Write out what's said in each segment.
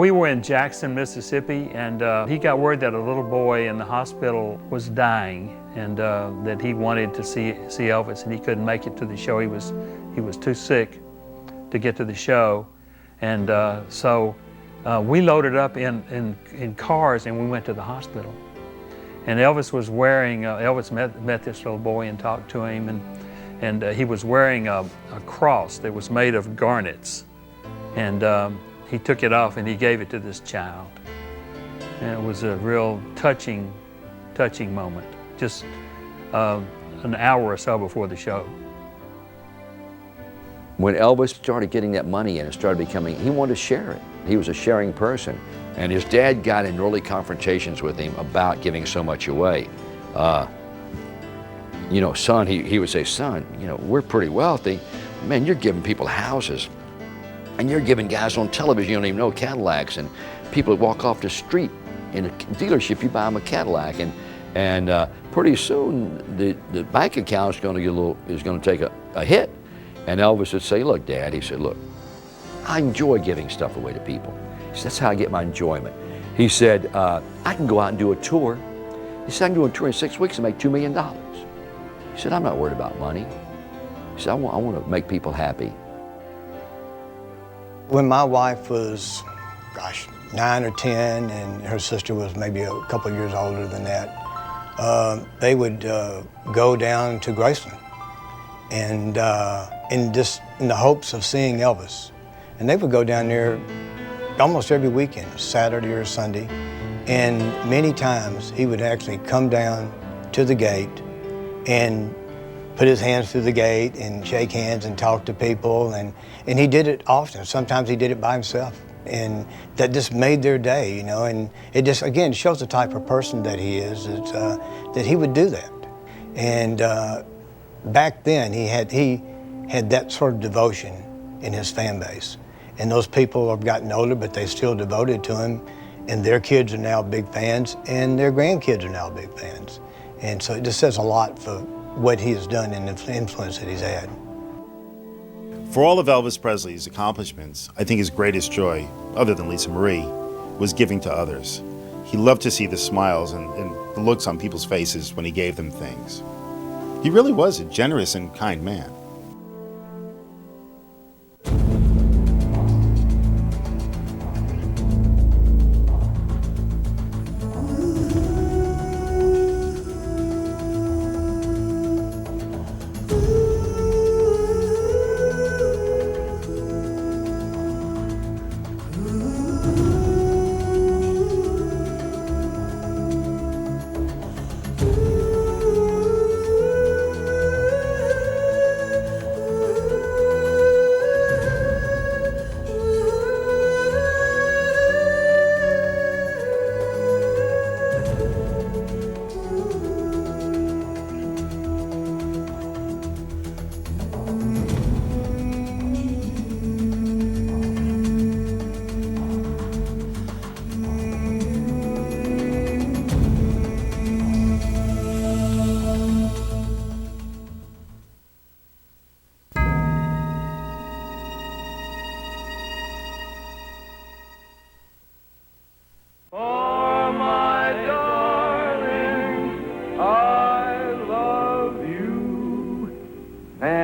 We were in Jackson, Mississippi, and he got word that a little boy in the hospital was dying, and that he wanted to see Elvis, and he couldn't make it to the show. He was too sick to get to the show, and so we loaded up in cars and we went to the hospital. And Elvis was wearing, Elvis met this little boy and talked to him, and he was wearing a cross that was made of garnets. And he took it off and he gave it to this child. And it was a real touching moment, just an hour or so before the show. When Elvis started getting that money and it started becoming, he wanted to share it. He was a sharing person. And his dad got in early confrontations with him about giving so much away. You know, son, he would say, son, you know, we're pretty wealthy. Man, you're giving people houses. And you're giving guys on television you don't even know Cadillacs, and people that walk off the street in a dealership, you buy them a Cadillac, and pretty soon the bank account is going to take a hit. And Elvis would say, look, Dad, he said, look, I enjoy giving stuff away to people. He said, that's how I get my enjoyment. He said, I can go out and do a tour. He said, I can do a tour in 6 weeks and make $2 million. He said, I'm not worried about money. He said, I want to make people happy. When my wife was, gosh, 9 or 10, and her sister was maybe a couple of years older than that, they would go down to Graceland, and in the hopes of seeing Elvis. And they would go down there almost every weekend, Saturday or Sunday, and many times he would actually come down to the gate and put his hands through the gate and shake hands and talk to people, and he did it often. Sometimes he did it by himself, and that just made their day, you know, and it just, again, shows the type of person that he is, that he would do that. And back then, he had that sort of devotion in his fan base, and those people have gotten older, but they still devoted to him, and their kids are now big fans, and their grandkids are now big fans. And so it just says a lot for what he has done and the influence that he's had. For all of Elvis Presley's accomplishments, I think his greatest joy, other than Lisa Marie, was giving to others. He loved to see the smiles and the looks on people's faces when he gave them things. He really was a generous and kind man.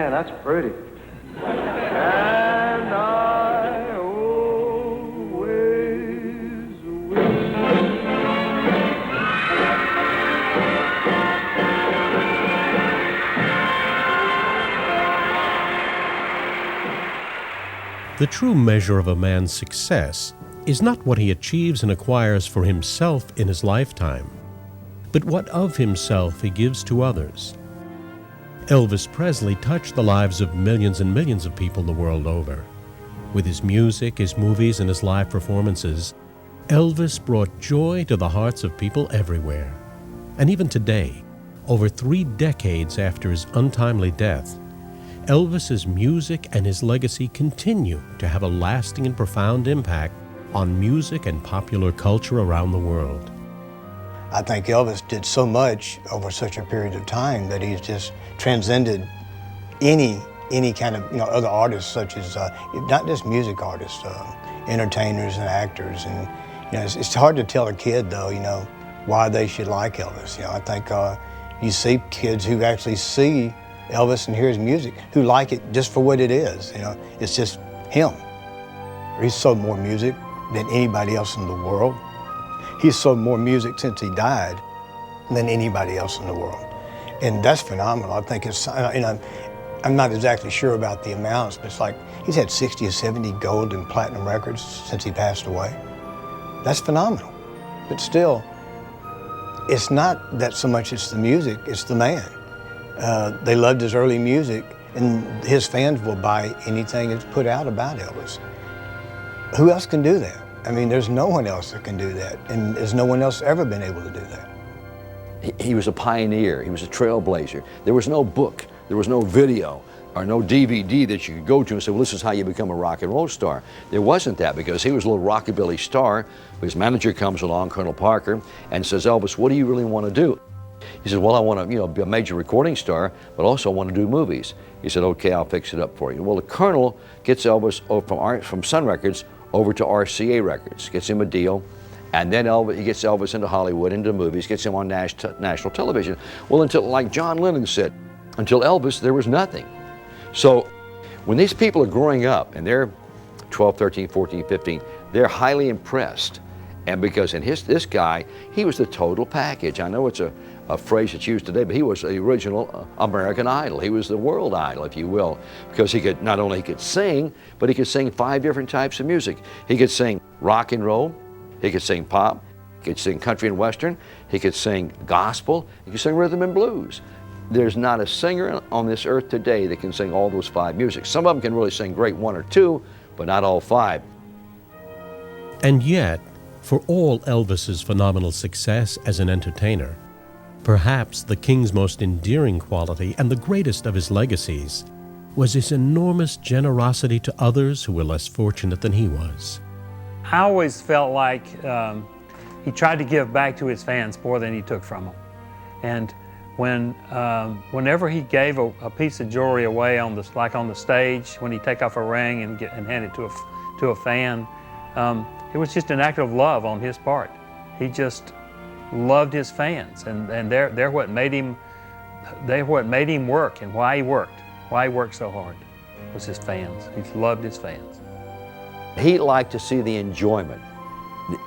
That's pretty. And I always will. The true measure of a man's success is not what he achieves and acquires for himself in his lifetime, but what of himself he gives to others. Elvis Presley touched the lives of millions and millions of people the world over. With his music, his movies, and his live performances, Elvis brought joy to the hearts of people everywhere. And even today, over 3 decades after his untimely death, Elvis's music and his legacy continue to have a lasting and profound impact on music and popular culture around the world. I think Elvis did so much over such a period of time that he's just transcended any kind of other artists, such as not just music artists, entertainers and actors. And it's hard to tell a kid though, why they should like Elvis. I think you see kids who actually see Elvis and hear his music who like it just for what it is. It's just him. He's sold more music than anybody else in the world. He's sold more music since he died than anybody else in the world. And that's phenomenal. I think it's, I'm not exactly sure about the amounts, but it's like he's had 60 or 70 gold and platinum records since he passed away. That's phenomenal. But still, it's not that so much it's the music, it's the man. They loved his early music, and his fans will buy anything that's put out about Elvis. Who else can do that? I mean, there's no one else that can do that, and there's no one else ever been able to do that. He was a pioneer. He was a trailblazer. There was no book, there was no video, or no DVD that you could go to and say, well, this is how you become a rock and roll star. There wasn't that, because he was a little rockabilly star. His manager comes along, Colonel Parker, and says, Elvis, what do you really want to do? He said, well, I want to, be a major recording star, but also I want to do movies. He said, okay, I'll fix it up for you. Well, the Colonel gets Elvis from Sun Records over to RCA Records, gets him a deal, and then he gets Elvis into Hollywood, into movies, gets him on national television. Well, until, like John Lennon said, until Elvis, there was nothing. So when these people are growing up, and they're 12, 13, 14, 15, they're highly impressed. And because this guy, he was the total package. I know it's a phrase that's used today, but he was the original American Idol. He was the world idol, if you will, because he could not only sing, but he could sing 5 different types of music. He could sing rock and roll, he could sing pop, he could sing country and western, he could sing gospel, he could sing rhythm and blues. There's not a singer on this earth today that can sing all those 5 musics. Some of them can really sing great 1 or 2, but not all 5. And yet, for all Elvis's phenomenal success as an entertainer, perhaps the King's most endearing quality and the greatest of his legacies was his enormous generosity to others who were less fortunate than he was. I always felt like he tried to give back to his fans more than he took from them. And whenever he gave a piece of jewelry away like on the stage, when he take off a ring and hand it to a fan, it was just an act of love on his part. He just loved his fans, and they're what made him work, and why he worked so hard was his fans. He loved his fans. He liked to see the enjoyment,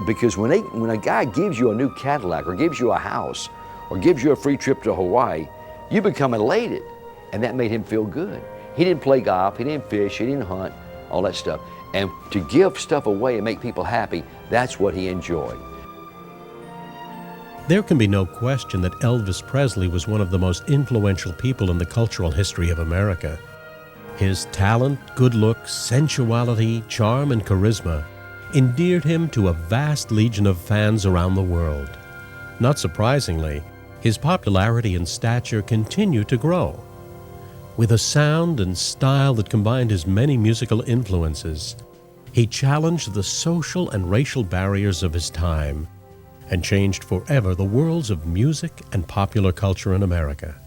because when a guy gives you a new Cadillac, or gives you a house, or gives you a free trip to Hawaii, you become elated, and that made him feel good. He didn't play golf, he didn't fish, he didn't hunt, all that stuff. And to give stuff away and make people happy, that's what he enjoyed. There can be no question that Elvis Presley was one of the most influential people in the cultural history of America. His talent, good looks, sensuality, charm, and charisma endeared him to a vast legion of fans around the world. Not surprisingly, his popularity and stature continue to grow. With a sound and style that combined his many musical influences, he challenged the social and racial barriers of his time and changed forever the worlds of music and popular culture in America.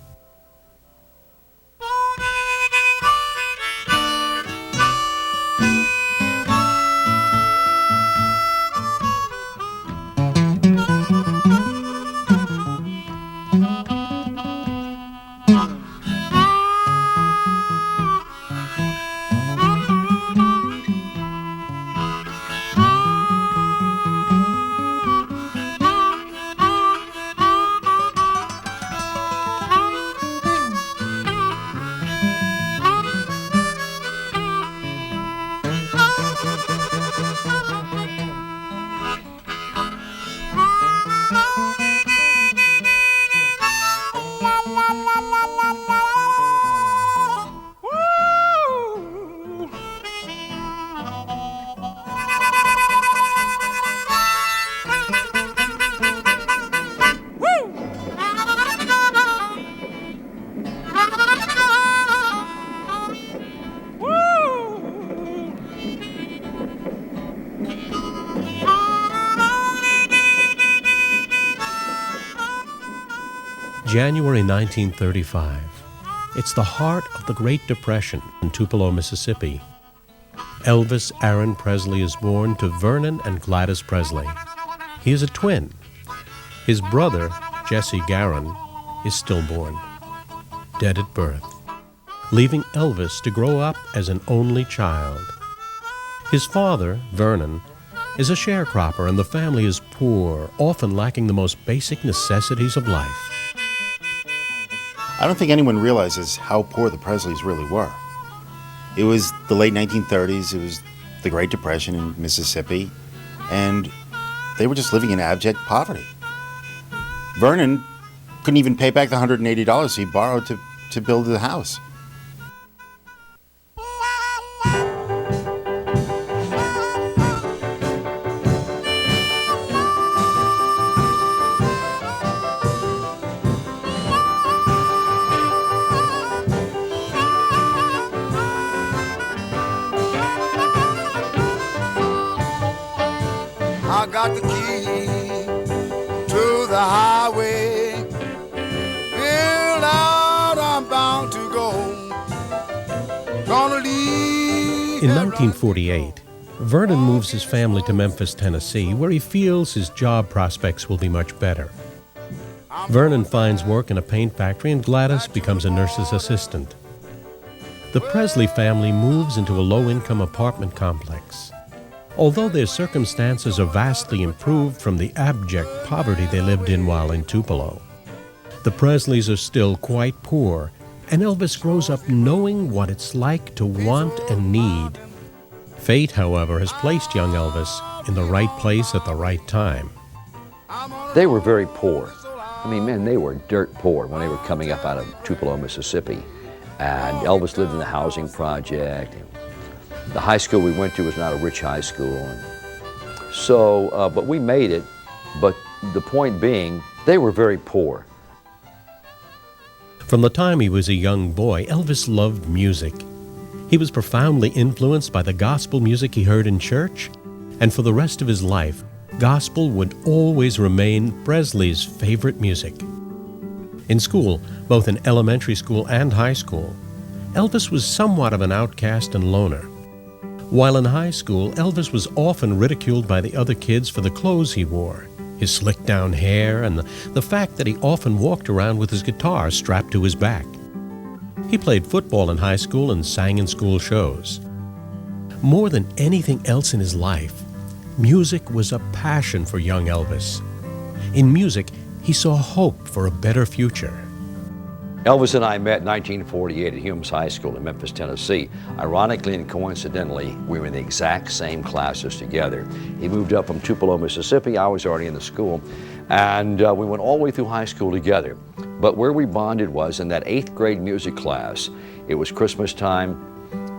January 1935. It's the heart of the Great Depression in Tupelo, Mississippi. Elvis Aaron Presley is born to Vernon and Gladys Presley. He is a twin. His brother, Jesse Garon, is stillborn, dead at birth, leaving Elvis to grow up as an only child. His father, Vernon, is a sharecropper, and the family is poor, often lacking the most basic necessities of life. I don't think anyone realizes how poor the Presleys really were. It was the late 1930s, it was the Great Depression in Mississippi, and they were just living in abject poverty. Vernon couldn't even pay back the $180 he borrowed to build the house. I got the key to the highway. Build out, I'm bound to go. Gonna leave. In 1948, Vernon moves his family to Memphis, Tennessee, where he feels his job prospects will be much better. Vernon finds work in a paint factory, and Gladys becomes a nurse's assistant. The Presley family moves into a low-income apartment complex. Although their circumstances are vastly improved from the abject poverty they lived in while in Tupelo, the Presleys are still quite poor, and Elvis grows up knowing what it's like to want and need. Fate, however, has placed young Elvis in the right place at the right time. They were very poor. I mean, man, they were dirt poor when they were coming up out of Tupelo, Mississippi. And Elvis lived in the housing project. The high school we went to was not a rich high school. So, but we made it. But the point being, they were very poor. From the time he was a young boy, Elvis loved music. He was profoundly influenced by the gospel music he heard in church, and for the rest of his life, gospel would always remain Presley's favorite music. In school, both in elementary school and high school, Elvis was somewhat of an outcast and loner. While in high school, Elvis was often ridiculed by the other kids for the clothes he wore, his slicked-down hair, and the fact that he often walked around with his guitar strapped to his back. He played football in high school and sang in school shows. More than anything else in his life, music was a passion for young Elvis. In music, he saw hope for a better future. Elvis and I met in 1948 at Humes High School in Memphis, Tennessee. Ironically and coincidentally, we were in the exact same classes together. He moved up from Tupelo, Mississippi. I was already in the school. And we went all the way through high school together. But where we bonded was in that 8th grade music class. It was Christmas time,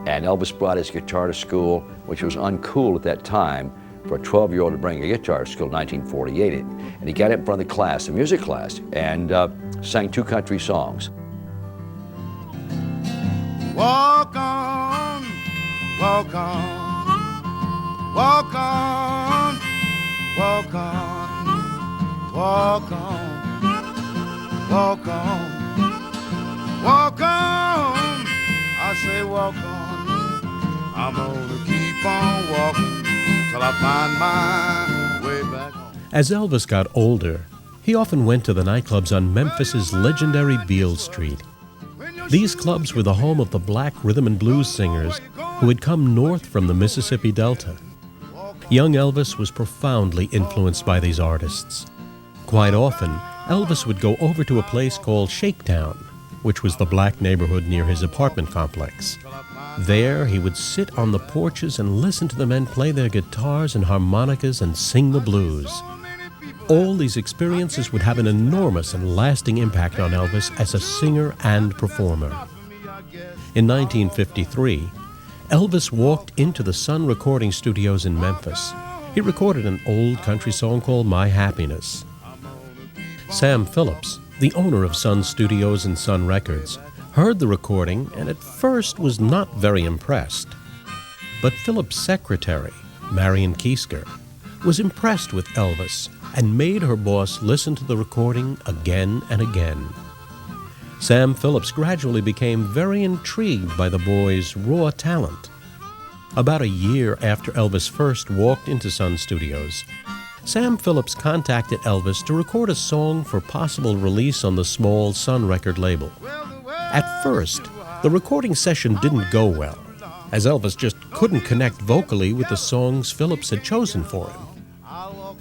and Elvis brought his guitar to school, which was uncool at that time for a 12-year-old to bring a guitar to school in 1948. And he got up in front of the class, the music class, and sang 2 country songs. Walk on, walk on, walk on, walk on, walk on, walk on, walk on. I say walk on. I'm gonna keep on walking till I find my way back home. As Elvis got older, he often went to the nightclubs on Memphis's legendary Beale Street. These clubs were the home of the black rhythm and blues singers who had come north from the Mississippi Delta. Young Elvis was profoundly influenced by these artists. Quite often, Elvis would go over to a place called Shakedown, which was the black neighborhood near his apartment complex. There, he would sit on the porches and listen to the men play their guitars and harmonicas and sing the blues. All these experiences would have an enormous and lasting impact on Elvis as a singer and performer. In 1953, Elvis walked into the Sun recording studios in Memphis. He recorded an old country song called My Happiness. Sam Phillips, the owner of Sun Studios and Sun Records, heard the recording and at first was not very impressed. But Phillips' secretary, Marion Kiesker, was impressed with Elvis and made her boss listen to the recording again and again. Sam Phillips gradually became very intrigued by the boy's raw talent. About a year after Elvis first walked into Sun Studios, Sam Phillips contacted Elvis to record a song for possible release on the small Sun record label. At first, the recording session didn't go well, as Elvis just couldn't connect vocally with the songs Phillips had chosen for him.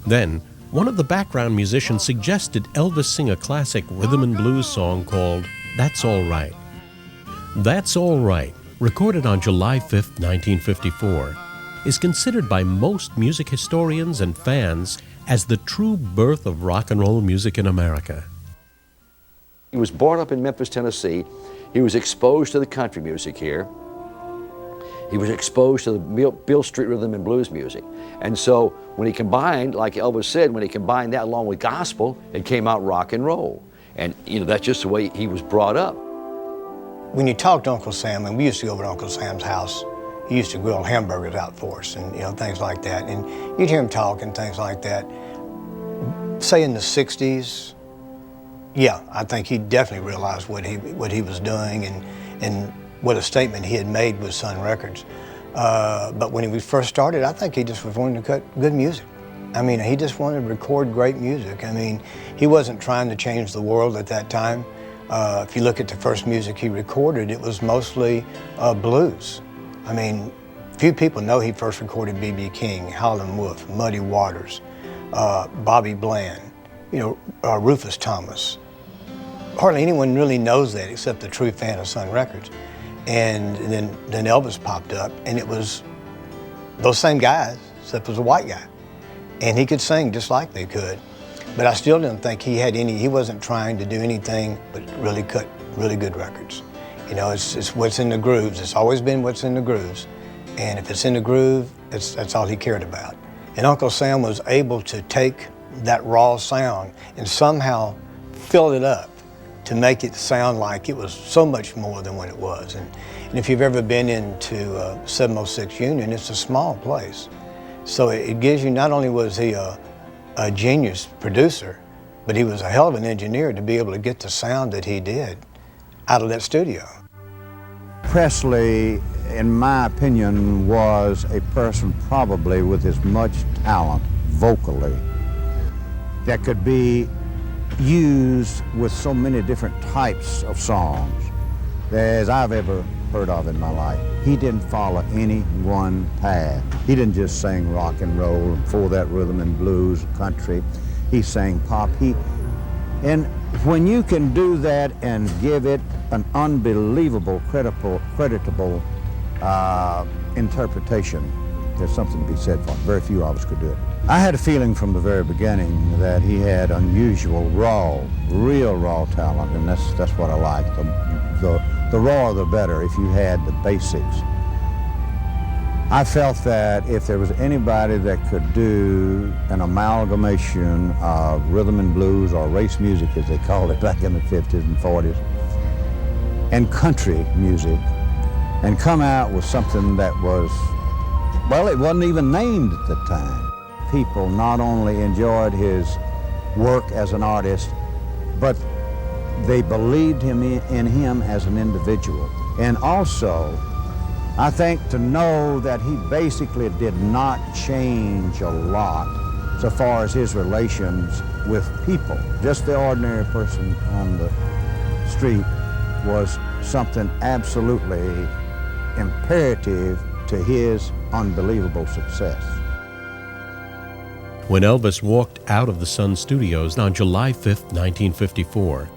Then, one of the background musicians suggested Elvis sing a classic rhythm and blues song called That's All Right. That's All Right, recorded on July 5, 1954, is considered by most music historians and fans as the true birth of rock and roll music in America. He was brought up in Memphis, Tennessee. He was exposed to the country music here. He was exposed to the Beale Street rhythm and blues music. And so when he combined, like Elvis said, when he combined that along with gospel, it came out rock and roll. And that's just the way he was brought up. When you talk to Uncle Sam, and we used to go over to Uncle Sam's house, he used to grill hamburgers out for us and things like that. And you'd hear him talk and things like that. Say in the 60s, yeah, I think he definitely realized what he was doing and what a statement he had made with Sun Records. But when he first started, I think he just was wanting to cut good music. I mean, he just wanted to record great music. I mean, he wasn't trying to change the world at that time. If you look at the first music he recorded, it was mostly blues. I mean, few people know he first recorded B.B. King, Howlin' Wolf, Muddy Waters, Bobby Bland, Rufus Thomas. Hardly anyone really knows that except the true fan of Sun Records. And then Elvis popped up, and it was those same guys, except it was a white guy. And he could sing just like they could. But I still didn't think he wasn't trying to do anything but really cut really good records. It's what's in the grooves. It's always been what's in the grooves. And if it's in the groove, that's all he cared about. And Uncle Sam was able to take that raw sound and somehow fill it up to make it sound like it was so much more than what it was. And if you've ever been into 706 Union, it's a small place. So it gives you, not only was he a genius producer, but he was a hell of an engineer to be able to get the sound that he did out of that studio. Presley, in my opinion, was a person probably with as much talent vocally that could be used with so many different types of songs as I've ever heard of in my life. He didn't follow any one path. He didn't just sing rock and roll and for that rhythm and blues, country. He sang pop. And when you can do that and give it an unbelievable, creditable interpretation, there's something to be said for it. Very few of us could do it. I had a feeling from the very beginning that he had unusual, real raw talent, and that's what I like. The rawer the better if you had the basics. I felt that if there was anybody that could do an amalgamation of rhythm and blues, or race music as they called it back in the 50s and 40s, and country music, and come out with something that was, well, it wasn't even named at the time. People not only enjoyed his work as an artist, but they believed in him as an individual. And also, I think to know that he basically did not change a lot so far as his relations with people. Just the ordinary person on the street was something absolutely imperative to his unbelievable success. When Elvis walked out of the Sun Studios on July 5, 1954,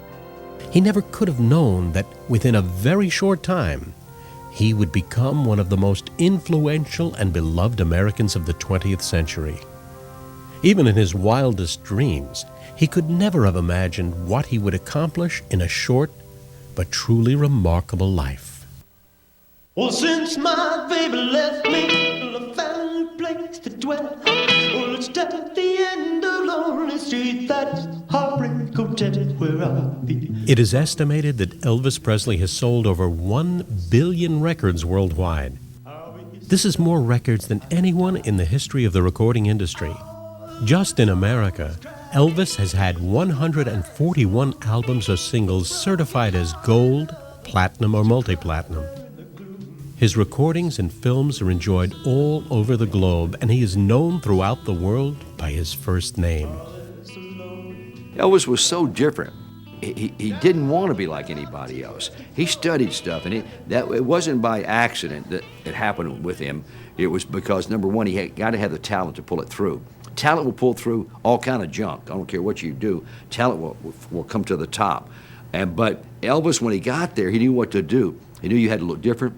he never could have known that within a very short time, he would become one of the most influential and beloved Americans of the 20th century. Even in his wildest dreams, he could never have imagined what he would accomplish in a short but truly remarkable life. Well, since my baby left me, I found a place to dwell. Well, it's down at the end of Lonely Street, that's Heartbreak Hotel where I'll be. It is estimated that Elvis Presley has sold over 1 billion records worldwide. This is more records than anyone in the history of the recording industry. Just in America, Elvis has had 141 albums or singles certified as gold, platinum, or multi-platinum. His recordings and films are enjoyed all over the globe, and he is known throughout the world by his first name. Elvis was so different. He didn't want to be like anybody else. He studied stuff, and it wasn't by accident that it happened with him. It was because, number one, he got to have the talent to pull it through. Talent will pull through all kind of junk. I don't care what you do. Talent will come to the top. But Elvis, when he got there, he knew what to do. He knew you had to look different.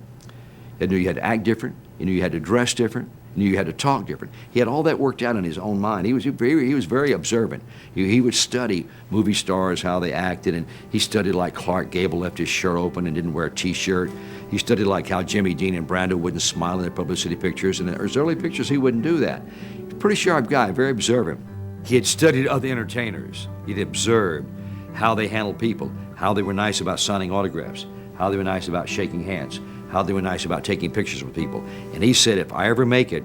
He knew you had to act different. He knew you had to dress different. He knew you had to talk different. He had all that worked out in his own mind. He was very observant. He would study movie stars, how they acted, and he studied like Clark Gable left his shirt open and didn't wear a T-shirt. He studied like how Jimmy Dean and Brando wouldn't smile in their publicity pictures, and in his early pictures he wouldn't do that. He's a pretty sharp guy, very observant. He had studied other entertainers. He'd observed how they handled people, how they were nice about signing autographs, how they were nice about shaking hands, how they were nice about taking pictures with people. And he said, if I ever make it,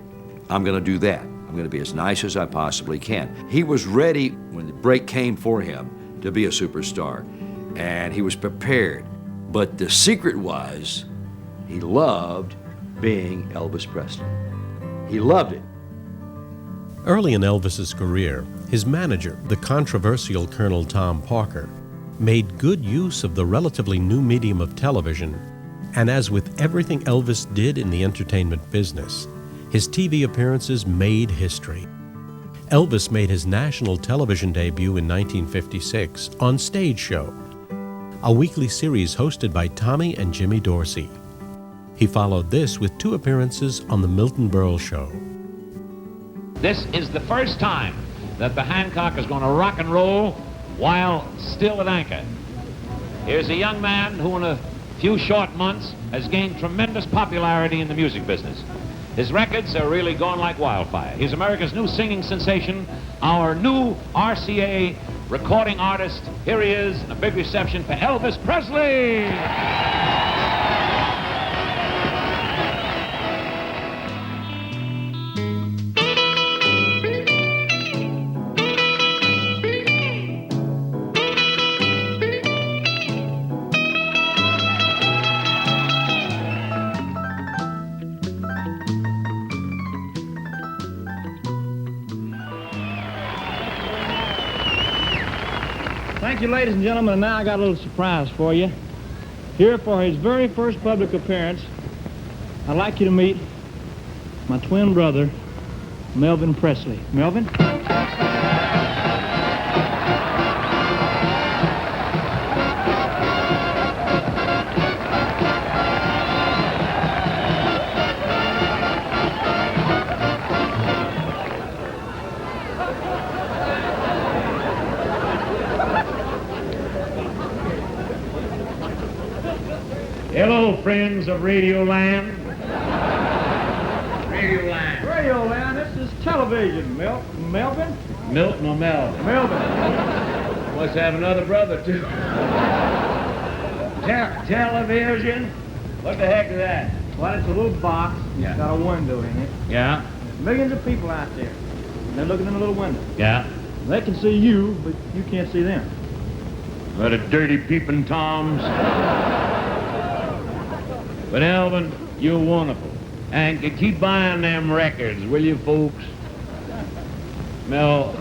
I'm going to do that. I'm going to be as nice as I possibly can. He was ready when the break came for him to be a superstar, and he was prepared. But the secret was he loved being Elvis Presley. He loved it. Early in Elvis's career, his manager, the controversial Colonel Tom Parker, made good use of the relatively new medium of television. And as with everything Elvis did in the entertainment business, his TV appearances made history. Elvis made his national television debut in 1956 on Stage Show, a weekly series hosted by Tommy and Jimmy Dorsey. He followed this with 2 appearances on The Milton Berle Show. This is the first time that the Hancock is going to rock and roll while still at anchor. Here's a young man who in a few short months has gained tremendous popularity in the music business. His records are really going like wildfire. He's America's new singing sensation, our new RCA recording artist. Here he is, a big reception for Elvis Presley. Thank you, ladies and gentlemen, and now I got a little surprise for you. Here for his very first public appearance, I'd like you to meet my twin brother, Melvin Presley. Melvin? Hello, friends of Radio Land. Radio Land. Radio Land, this is television. Melvin? Milton or Melvin? Melvin. Must have another brother, too. Television? What the heck is that? Well, it's a little box. Yeah. It's got a window in it. Yeah? Millions of people out there. And they're looking in a little window. Yeah? They can see you, but you can't see them. What a dirty peeping toms. But Elvin, you're wonderful. And keep buying them records, will you, folks? Mel,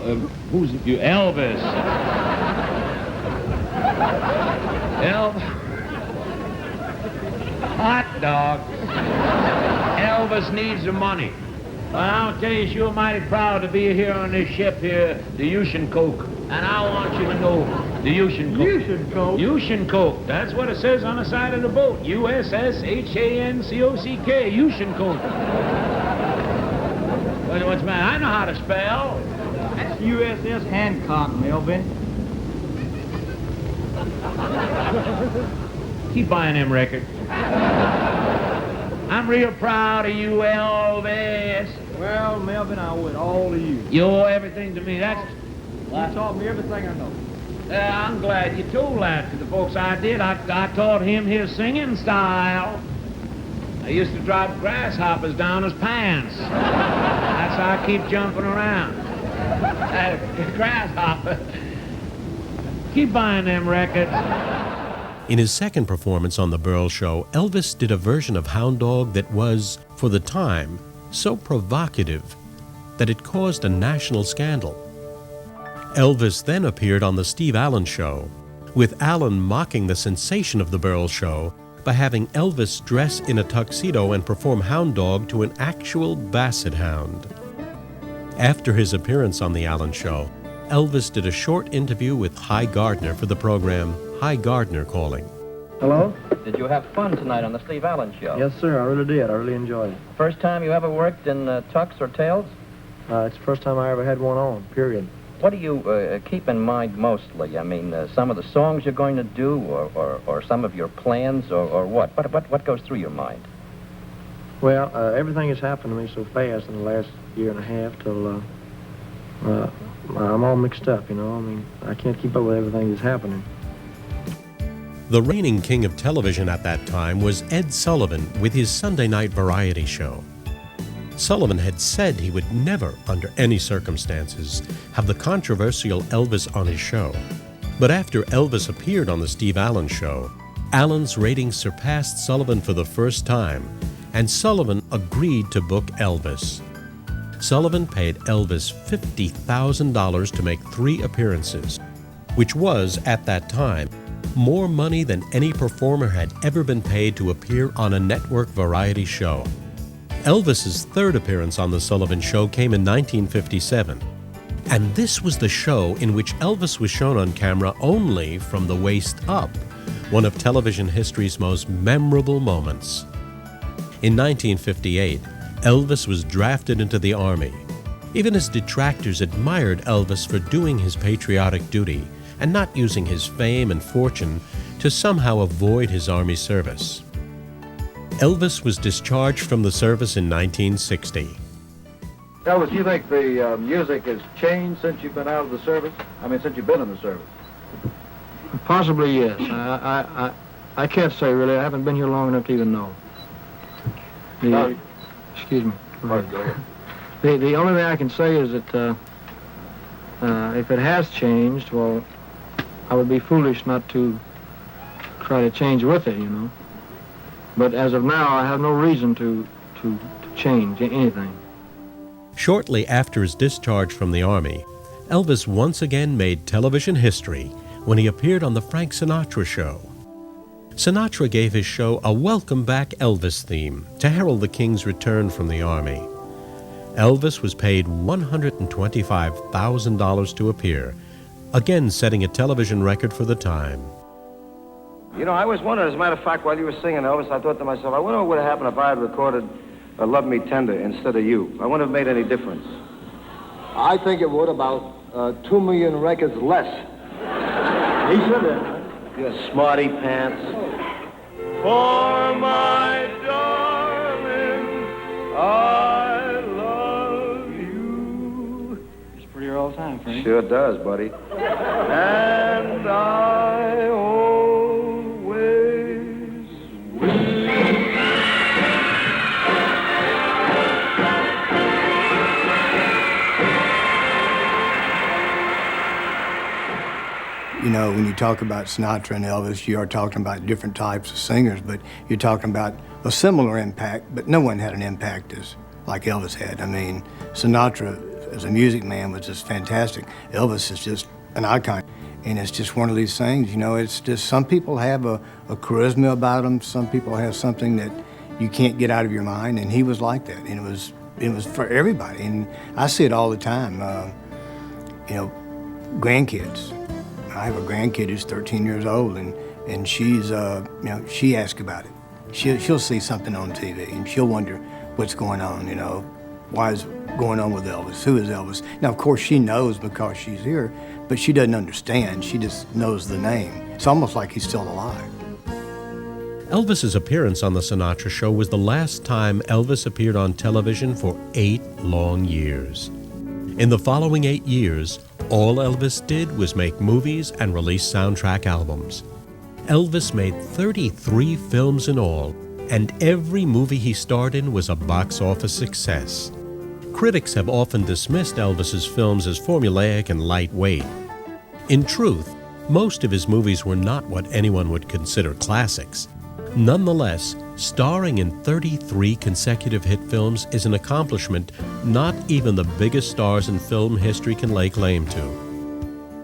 who's you? Elvis. Hot dog. Elvis needs the money. Well, I'll tell you, you're mighty proud to be here on this ship here, the Ocean Coke. And I want you to know the Ocean Coke. Ocean Coke? Ocean Coke. That's what it says on the side of the boat. USSHANCOCK. Ocean Coke. What's the matter? I know how to spell. That's USS Hancock, Melvin. Keep buying them records. I'm real proud of you, Elvis. Well, Melvin, I owe it all to you. You owe everything to me. That's... You taught me everything I know. I'm glad you told that to the folks I did. I taught him his singing style. I used to drop grasshoppers down his pants. That's how I keep jumping around. Grasshopper. Keep buying them records. In his second performance on The Burl Show, Elvis did a version of Hound Dog that was, for the time, so provocative that it caused a national scandal. Elvis then appeared on The Steve Allen Show, with Allen mocking the sensation of The Burl Show by having Elvis dress in a tuxedo and perform Hound Dog to an actual basset hound. After his appearance on The Allen Show, Elvis did a short interview with Hy Gardner for the program Hy Gardner Calling. Hello? Did you have fun tonight on the Steve Allen Show? Yes, sir, I really did. I really enjoyed it. First time you ever worked in tux or tails? It's the first time I ever had one on, period. What do you keep in mind mostly? I mean, some of the songs you're going to do, or some of your plans, or what? What goes through your mind? Well, everything has happened to me so fast in the last year and a half till I'm all mixed up, you know. I mean, I can't keep up with everything that's happening. The reigning king of television at that time was Ed Sullivan with his Sunday night variety show. Sullivan had said he would never, under any circumstances, have the controversial Elvis on his show. But after Elvis appeared on the Steve Allen Show, Allen's ratings surpassed Sullivan for the first time, and Sullivan agreed to book Elvis. Sullivan paid Elvis $50,000 to make 3 appearances, which was, at that time, more money than any performer had ever been paid to appear on a network variety show. Elvis's third appearance on The Sullivan Show came in 1957, and this was the show in which Elvis was shown on camera only from the waist up, one of television history's most memorable moments. In 1958, Elvis was drafted into the Army. Even his detractors admired Elvis for doing his patriotic duty and not using his fame and fortune to somehow avoid his Army service. Elvis was discharged from the service in 1960. Elvis, do you think the music has changed since you've been out of the service? I mean, since you've been in the service? Possibly, yes. I can't say, really. I haven't been here long enough to even know. Excuse me. Go ahead. The only thing I can say is that if it has changed, well, I would be foolish not to try to change with it, you know. But as of now, I have no reason to change anything. Shortly after his discharge from the Army, Elvis once again made television history when he appeared on the Frank Sinatra Show. Sinatra gave his show a Welcome Back Elvis theme to herald the King's return from the Army. Elvis was paid $125,000 to appear, again setting a television record for the time. You know, I was wondering, as a matter of fact, while you were singing, Elvis, I thought to myself, I wonder what would have happened if I had recorded Love Me Tender instead of you. I wonder if it made any difference. I think it would, about 2 million records less. He said that. You smarty pants. For my darling, I love you. It's pretty all the time, Frank. Sure does, buddy. And I always will. You know, when you talk about Sinatra and Elvis, you are talking about different types of singers, but you're talking about a similar impact, but no one had an impact like Elvis had. I mean, Sinatra, as a music man, was just fantastic. Elvis is just an icon. And it's just one of these things, you know, it's just some people have a charisma about them. Some people have something that you can't get out of your mind, and he was like that. And it was for everybody. And I see it all the time, you know, grandkids. I have a grandkid who's 13 years old, and she's, you know, she asks about it. She'll see something on TV, and she'll wonder what's going on, you know. Why is going on with Elvis? Who is Elvis? Now, of course, she knows because she's here, but she doesn't understand. She just knows the name. It's almost like he's still alive. Elvis's appearance on The Sinatra Show was the last time Elvis appeared on television for 8 long years. In the following 8 years, all Elvis did was make movies and release soundtrack albums. Elvis made 33 films in all, and every movie he starred in was a box office success. Critics have often dismissed Elvis's films as formulaic and lightweight. In truth, Most of his movies were not what anyone would consider classics. Nonetheless, starring in 33 consecutive hit films is an accomplishment not even the biggest stars in film history can lay claim to.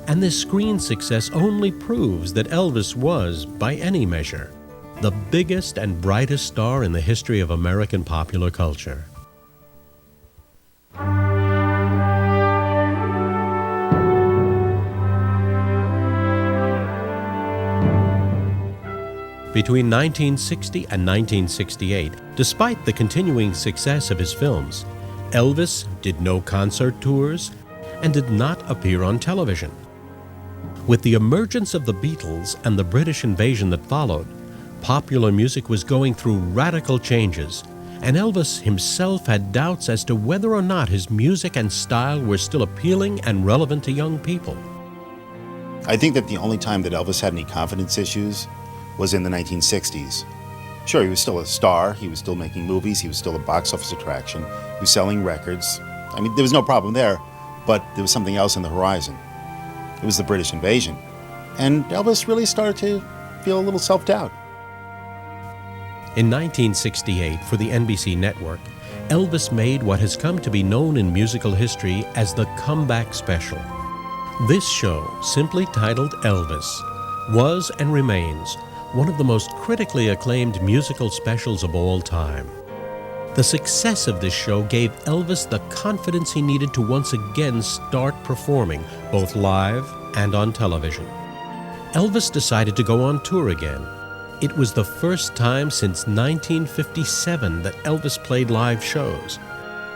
And this screen success only proves that Elvis was, by any measure, the biggest and brightest star in the history of American popular culture. Between 1960 and 1968, despite the continuing success of his films, Elvis did no concert tours and did not appear on television. With the emergence of the Beatles and the British invasion that followed, popular music was going through radical changes, and Elvis himself had doubts as to whether or not his music and style were still appealing and relevant to young people. I think that the only time that Elvis had any confidence issues was in the 1960s. Sure, he was still a star, he was still making movies, he was still a box office attraction, he was selling records. I mean, there was no problem there, but there was something else on the horizon. It was the British invasion. And Elvis really started to feel a little self-doubt. In 1968, for the NBC network, Elvis made what has come to be known in musical history as the Comeback Special. This show, simply titled Elvis, was and remains one of the most critically acclaimed musical specials of all time. The success of this show gave Elvis the confidence he needed to once again start performing, both live and on television. Elvis decided to go on tour again. It was the first time since 1957 that Elvis played live shows.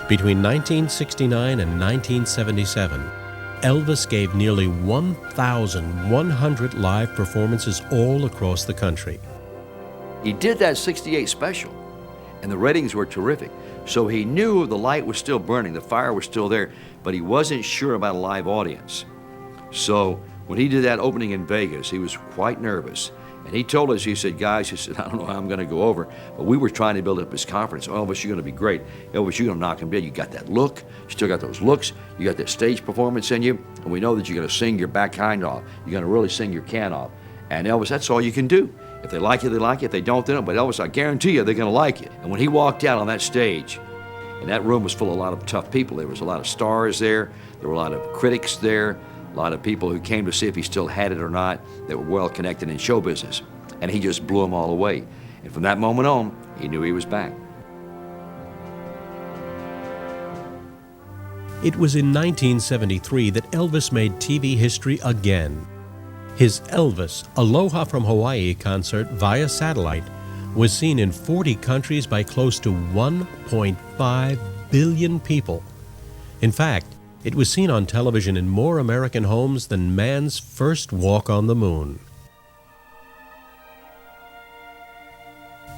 Between 1969 and 1977, Elvis gave nearly 1,100 live performances all across the country. He did that 68 special, and the ratings were terrific. So he knew the light was still burning, the fire was still there, but he wasn't sure about a live audience. So when he did that opening in Vegas, he was quite nervous. And he told us, he said, guys, he said, I don't know how I'm going to go over, but we were trying to build up his confidence. Oh, Elvis, you're going to be great. Elvis, you're going to knock him dead. You got that look. You still got those looks. You got that stage performance in you. And we know that you're going to sing your backhind off. You're going to really sing your can off. And Elvis, that's all you can do. If they like you, they like you. If they don't, they don't. But Elvis, I guarantee you, they're going to like you. And when he walked out on that stage, and that room was full of a lot of tough people. There was a lot of stars there. There were a lot of critics there. A lot of people who came to see if he still had it or not, that were well connected in show business. And he just blew them all away. And from that moment on, he knew he was back. It was in 1973 that Elvis made TV history again. His Elvis Aloha from Hawaii concert via satellite was seen in 40 countries by close to 1.5 billion people. In fact, it was seen on television in more American homes than man's first walk on the moon.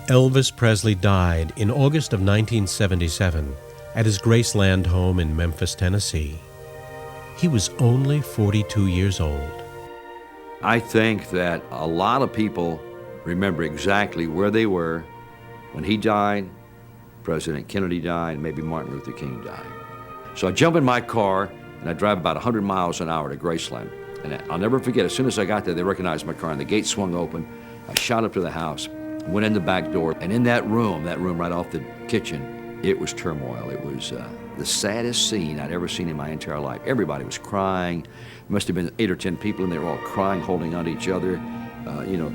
Elvis Presley died in August of 1977 at his Graceland home in Memphis, Tennessee. He was only 42 years old. I think that a lot of people remember exactly where they were when he died, President Kennedy died, maybe Martin Luther King died. So I jump in my car and I drive about 100 miles an hour to Graceland. And I'll never forget, as soon as I got there, they recognized my car and the gate swung open. I shot up to the house, went in the back door, and in that room right off the kitchen, it was turmoil. It was the saddest scene I'd ever seen in my entire life. Everybody was crying. There must have been 8 or 10 people, and they were all crying, holding onto each other,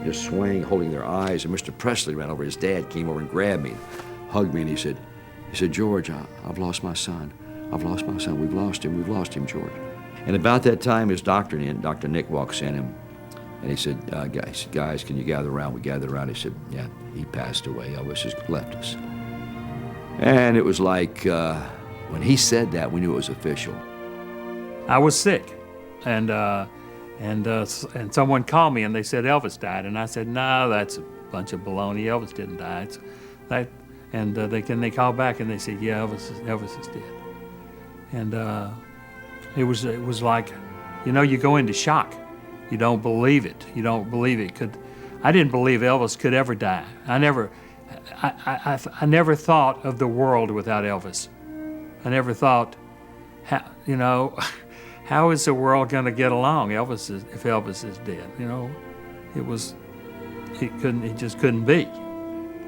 just swaying, holding their eyes. And Mr. Presley ran over. His dad came over and grabbed me, hugged me, and he said, George, I've lost my son. I've lost my son. We've lost him, George. And about that time, his doctor Nick walks in, and he said, guys, can you gather around? We gathered around. He said, yeah, he passed away. Elvis has left us. And it was like, when he said that, we knew it was official. I was sick, and someone called me and they said Elvis died, and I said, no, that's a bunch of baloney. Elvis didn't die. They called back and they said, yeah, Elvis is dead. And it was like, you go into shock. You don't believe it. You don't believe it could. I didn't believe Elvis could ever die. I never thought of the world without Elvis. I never thought, how how is the world going to get along if Elvis is dead? You know, it just couldn't be,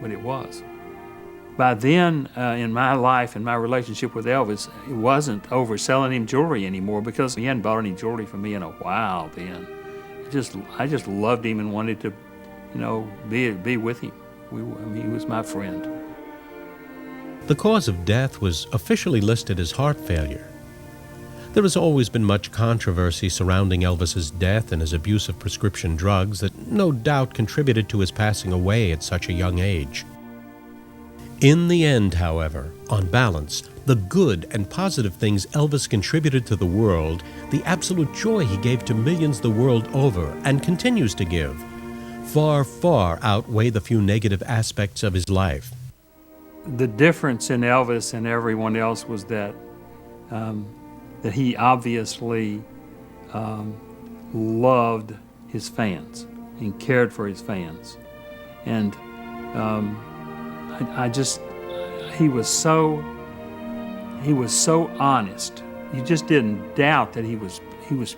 but it was. By then, in my life and my relationship with Elvis, it wasn't over selling him jewelry anymore, because he hadn't bought any jewelry for me in a while then. I just loved him and wanted to, you know, be with him. He was my friend. The cause of death was officially listed as heart failure. There has always been much controversy surrounding Elvis's death and his abuse of prescription drugs that no doubt contributed to his passing away at such a young age. In the end, however, on balance, the good and positive things Elvis contributed to the world, the absolute joy he gave to millions the world over and continues to give, far, far outweigh the few negative aspects of his life. The difference in Elvis and everyone else was that he obviously loved his fans and cared for his fans. And he was so honest. You just didn't doubt that he was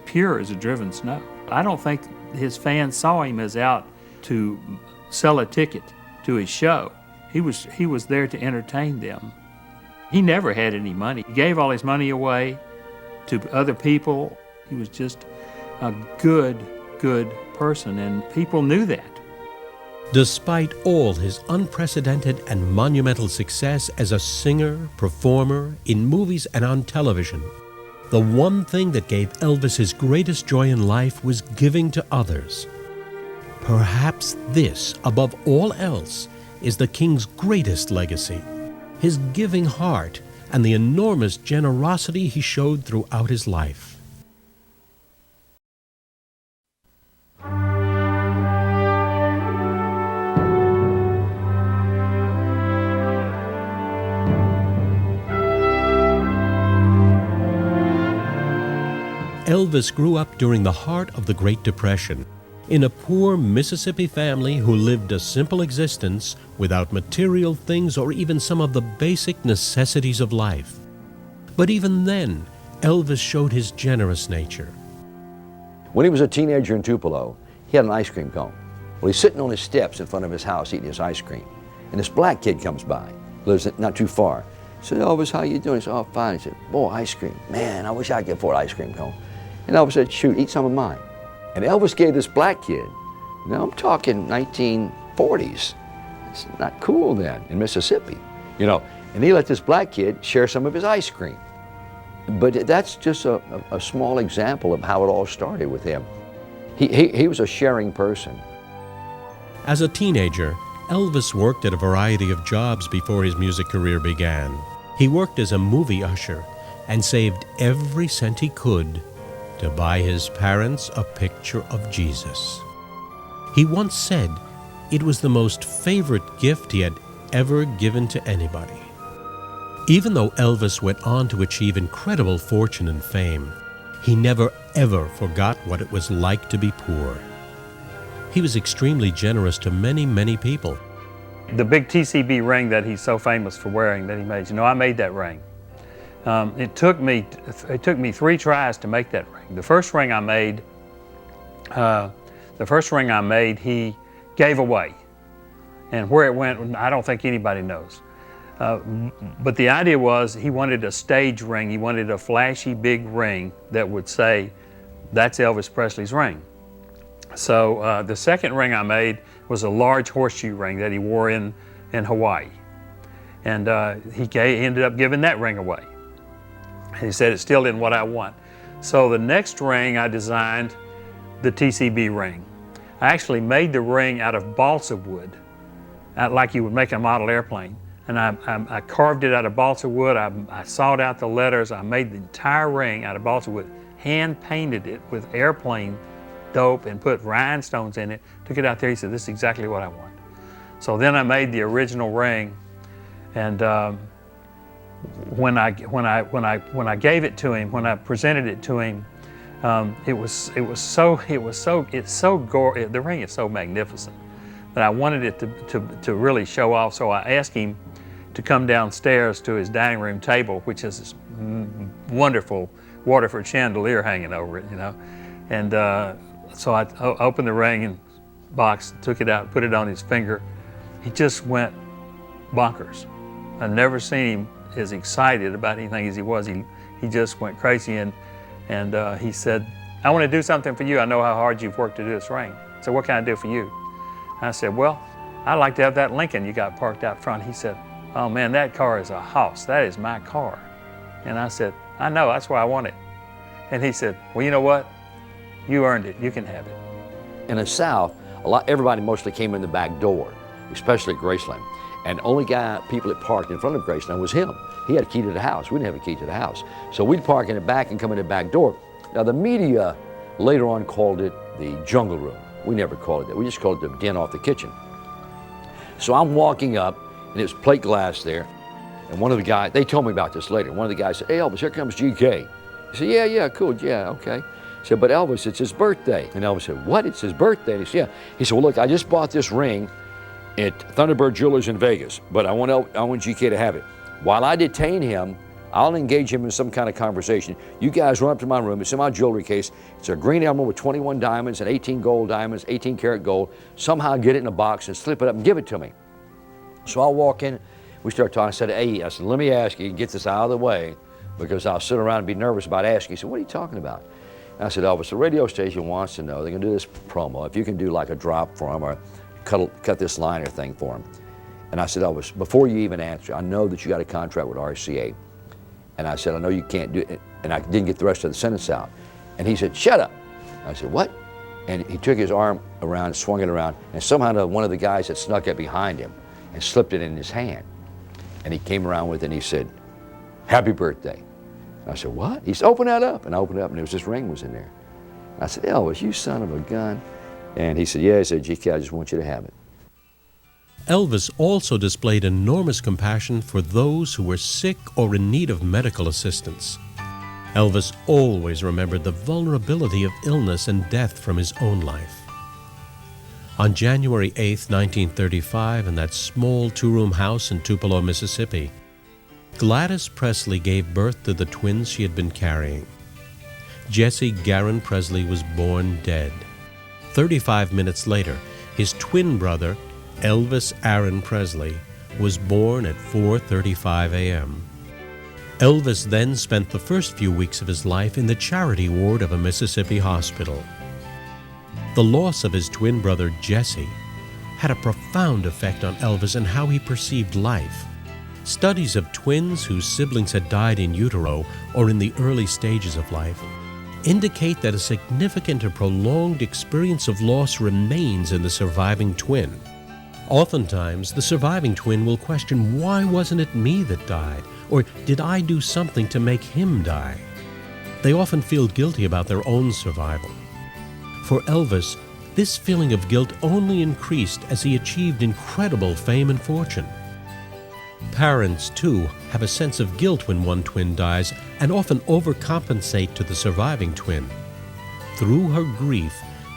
pure as a driven snow. I don't think his fans saw him as out to sell a ticket to his show. He was there to entertain them. He never had any money. He gave all his money away to other people. He was just a good person, and people knew that. Despite all his unprecedented and monumental success as a singer, performer, in movies and on television, the one thing that gave Elvis his greatest joy in life was giving to others. Perhaps this, above all else, is the King's greatest legacy, his giving heart and the enormous generosity he showed throughout his life. Elvis grew up during the heart of the Great Depression, in a poor Mississippi family who lived a simple existence without material things or even some of the basic necessities of life. But even then, Elvis showed his generous nature. When he was a teenager in Tupelo, he had an ice cream cone. Well, he's sitting on his steps in front of his house eating his ice cream, and this black kid comes by, lives not too far. He said, "Elvis, how you doing?" He said, "Oh, fine." He said, "Boy, ice cream. Man, I wish I could afford an ice cream cone." And Elvis said, "Shoot, eat some of mine." And Elvis gave this black kid, now I'm talking 1940s, it's not cool then in Mississippi, you know, and he let this black kid share some of his ice cream. But that's just a small example of how it all started with him. He was a sharing person. As a teenager, Elvis worked at a variety of jobs before his music career began. He worked as a movie usher and saved every cent he could to buy his parents a picture of Jesus. He once said it was the most favorite gift he had ever given to anybody. Even though Elvis went on to achieve incredible fortune and fame, he never ever forgot what it was like to be poor. He was extremely generous to many, many people. The big TCB ring that he's so famous for wearing that he made, you know, I made that ring. It took me 3 tries to make that ring. The first ring I made, he gave away, and where it went, I don't think anybody knows. But the idea was he wanted a stage ring. He wanted a flashy big ring that would say, "That's Elvis Presley's ring." So the second ring I made was a large horseshoe ring that he wore in Hawaii, and he ended up giving that ring away. He said it still isn't what I want. So the next ring I designed, the TCB ring. I actually made the ring out of balsa wood, like you would make a model airplane. And I carved it out of balsa wood. I sawed out the letters. I made the entire ring out of balsa wood, hand painted it with airplane dope and put rhinestones in it. Took it out there. He said, "This is exactly what I want." So then I made the original ring, and when I gave it to him, when I presented it to him, the ring is so magnificent that I wanted it to really show off. So I asked him to come downstairs to his dining room table, which is this wonderful Waterford chandelier hanging over it, you know. And so I opened the ring box, took it out, put it on his finger. He just went bonkers. I've never seen him as excited about anything as he was. He just went crazy, and he said, "I want to do something for you. I know how hard you've worked to do this ring. So what can I do for you?" I said, "Well, I'd like to have that Lincoln you got parked out front." He said, "Oh man, that car is a house. That is my car." And I said, "I know, that's why I want it." And he said, "Well, you know what? You earned it. You can have it." In the South, everybody mostly came in the back door, especially at Graceland. And the only people that parked in front of Graceland was him. He had a key to the house. We didn't have a key to the house. So we'd park in the back and come in the back door. Now the media later on called it the jungle room. We never called it that. We just called it the den off the kitchen. So I'm walking up, and there's plate glass there. And one of the guys, they told me about this later. One of the guys said, "Hey Elvis, here comes GK." He said, yeah, cool, yeah, okay. He said, "But Elvis, it's his birthday." And Elvis said, "What, it's his birthday?" And he said, "Yeah." He said, "Well, look, I just bought this ring at Thunderbird Jewelers in Vegas, but I want GK to have it. While I detain him, I'll engage him in some kind of conversation. You guys run up to my room. It's in my jewelry case. It's a green emerald with 21 diamonds and 18 gold diamonds, 18 karat gold. Somehow get it in a box and slip it up and give it to me." So I'll walk in. We start talking. I said, "Hey," I said, "let me ask you, get this out of the way, because I'll sit around and be nervous about asking." He said, "What are you talking about?" And I said, "Elvis, the radio station wants to know, they're going to do this promo, if you can do like a drop for them or cut this liner thing for them." And I said, "Elvis, before you even answer, I know that you got a contract with RCA. And I said, I know you can't do it." And I didn't get the rest of the sentence out. And he said, "Shut up." I said, "What?" And he took his arm around, swung it around, and somehow one of the guys had snuck up behind him and slipped it in his hand. And he came around with it and he said, "Happy birthday." And I said, "What?" He said, "Open that up." And I opened it up and this ring was in there. And I said, "Elvis, you son of a gun." And he said, "Yeah." He said, "GK, I just want you to have it." Elvis also displayed enormous compassion for those who were sick or in need of medical assistance. Elvis always remembered the vulnerability of illness and death from his own life. On January 8, 1935, in that small two-room house in Tupelo, Mississippi, Gladys Presley gave birth to the twins she had been carrying. Jesse Garin Presley was born dead. 35 minutes later, his twin brother, Elvis Aaron Presley, was born at 4:35 a.m. Elvis then spent the first few weeks of his life in the charity ward of a Mississippi hospital. The loss of his twin brother, Jesse, had a profound effect on Elvis and how he perceived life. Studies of twins whose siblings had died in utero or in the early stages of life indicate that a significant and prolonged experience of loss remains in the surviving twin. Oftentimes, the surviving twin will question, "Why wasn't it me that died?" Or, "Did I do something to make him die?" They often feel guilty about their own survival. For Elvis, this feeling of guilt only increased as he achieved incredible fame and fortune. Parents, too, have a sense of guilt when one twin dies and often overcompensate to the surviving twin. Through her grief,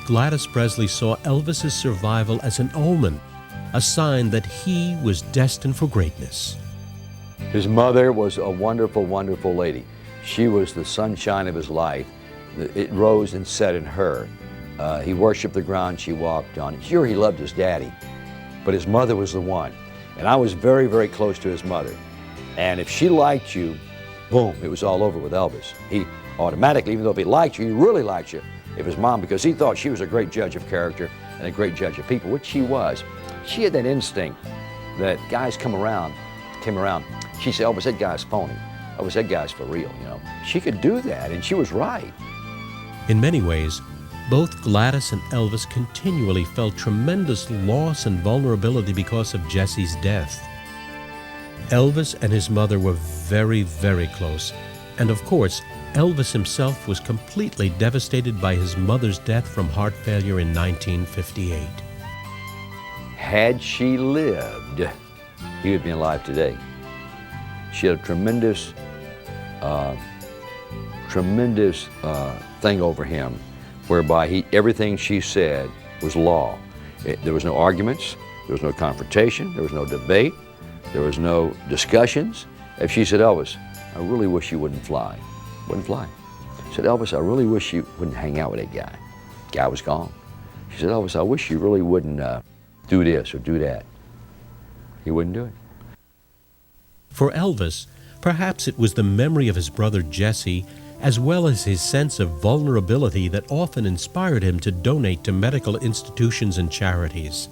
Gladys Presley saw Elvis's survival as an omen, a sign that he was destined for greatness. His mother was a wonderful, wonderful lady. She was the sunshine of his life. It rose and set in her. He worshiped the ground she walked on. Sure, he loved his daddy, but his mother was the one. And I was very, very close to his mother. And if she liked you, boom, it was all over with Elvis. He automatically, even though if he liked you, he really liked you, if his mom, because he thought she was a great judge of character and a great judge of people, which she was. She had that instinct that guys came around. She said, "Elvis, that guy's phony. Elvis, that guy's for real," you know. She could do that, and she was right. In many ways, both Gladys and Elvis continually felt tremendous loss and vulnerability because of Jesse's death. Elvis and his mother were very, very close, and of course, Elvis himself was completely devastated by his mother's death from heart failure in 1958. Had she lived, he would be alive today. She had a tremendous thing over him, whereby everything she said was law. There was no arguments, there was no confrontation, there was no debate, there was no discussions. If she said, "Elvis, I really wish you wouldn't fly," wouldn't fly. said, Elvis, I really wish you wouldn't hang out with that guy. Guy was gone. She said, Elvis, I wish you really wouldn't do this or do that. He wouldn't do it. For Elvis, perhaps it was the memory of his brother Jesse, as well as his sense of vulnerability, that often inspired him to donate to medical institutions and charities.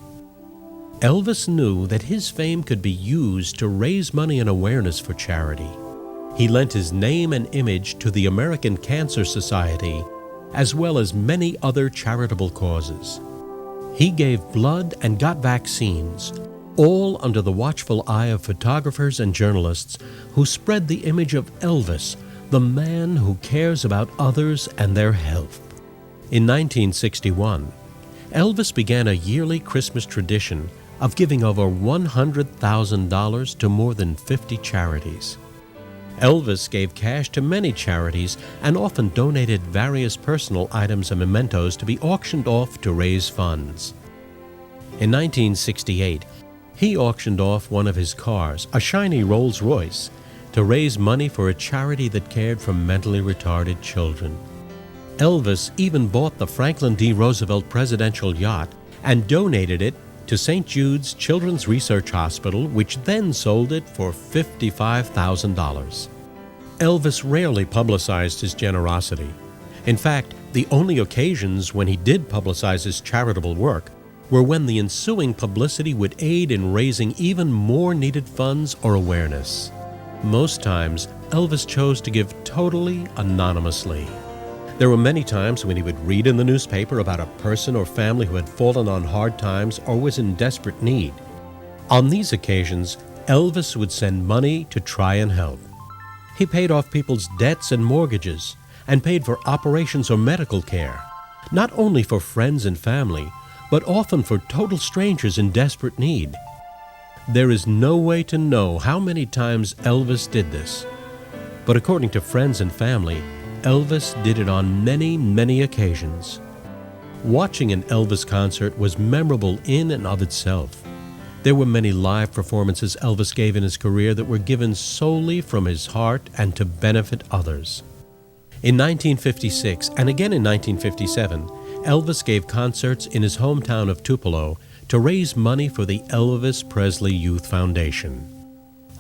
Elvis knew that his fame could be used to raise money and awareness for charity. He lent his name and image to the American Cancer Society, as well as many other charitable causes. He gave blood and got vaccines, all under the watchful eye of photographers and journalists who spread the image of Elvis, the man who cares about others and their health. In 1961, Elvis began a yearly Christmas tradition of giving over $100,000 to more than 50 charities. Elvis gave cash to many charities and often donated various personal items and mementos to be auctioned off to raise funds. In 1968, he auctioned off one of his cars, a shiny Rolls-Royce, to raise money for a charity that cared for mentally retarded children. Elvis even bought the Franklin D. Roosevelt presidential yacht and donated it to St. Jude's Children's Research Hospital, which then sold it for $55,000. Elvis rarely publicized his generosity. In fact, the only occasions when he did publicize his charitable work were when the ensuing publicity would aid in raising even more needed funds or awareness. Most times, Elvis chose to give totally anonymously. There were many times when he would read in the newspaper about a person or family who had fallen on hard times or was in desperate need. On these occasions, Elvis would send money to try and help. He paid off people's debts and mortgages and paid for operations or medical care, not only for friends and family, but often for total strangers in desperate need. There is no way to know how many times Elvis did this, but according to friends and family, Elvis did it on many, many occasions. Watching an Elvis concert was memorable in and of itself. There were many live performances Elvis gave in his career that were given solely from his heart and to benefit others. In 1956 and again in 1957, Elvis gave concerts in his hometown of Tupelo to raise money for the Elvis Presley Youth Foundation.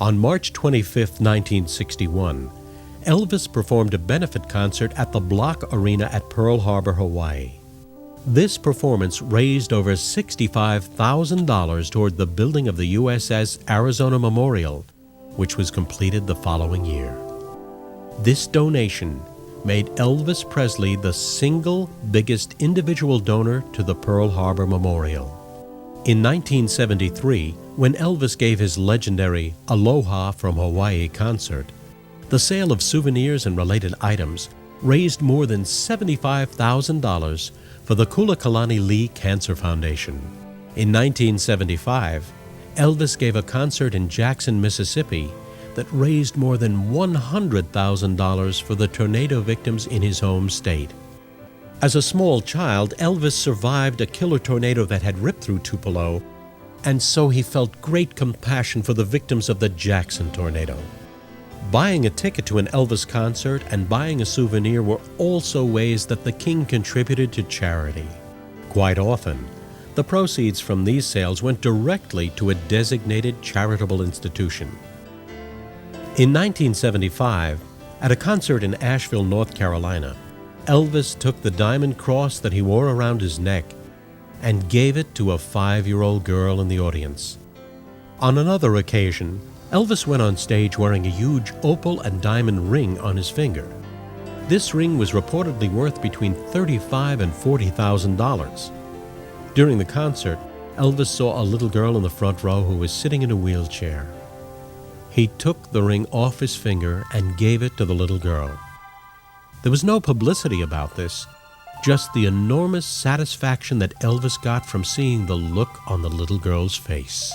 On March 25, 1961, Elvis performed a benefit concert at the Block Arena at Pearl Harbor, Hawaii. This performance raised over $65,000 toward the building of the USS Arizona Memorial, which was completed the following year. This donation made Elvis Presley the single biggest individual donor to the Pearl Harbor Memorial. In 1973, when Elvis gave his legendary Aloha from Hawaii concert, the sale of souvenirs and related items raised more than $75,000 for the Kulakalani Lee Cancer Foundation. In 1975, Elvis gave a concert in Jackson, Mississippi that raised more than $100,000 for the tornado victims in his home state. As a small child, Elvis survived a killer tornado that had ripped through Tupelo, and so he felt great compassion for the victims of the Jackson tornado. Buying a ticket to an Elvis concert and buying a souvenir were also ways that the King contributed to charity. Quite often, the proceeds from these sales went directly to a designated charitable institution. In 1975, at a concert in Asheville, North Carolina, Elvis took the diamond cross that he wore around his neck and gave it to a 5-year-old girl in the audience. On another occasion, Elvis went on stage wearing a huge opal and diamond ring on his finger. This ring was reportedly worth between $35,000 and $40,000. During the concert, Elvis saw a little girl in the front row who was sitting in a wheelchair. He took the ring off his finger and gave it to the little girl. There was no publicity about this, just the enormous satisfaction that Elvis got from seeing the look on the little girl's face.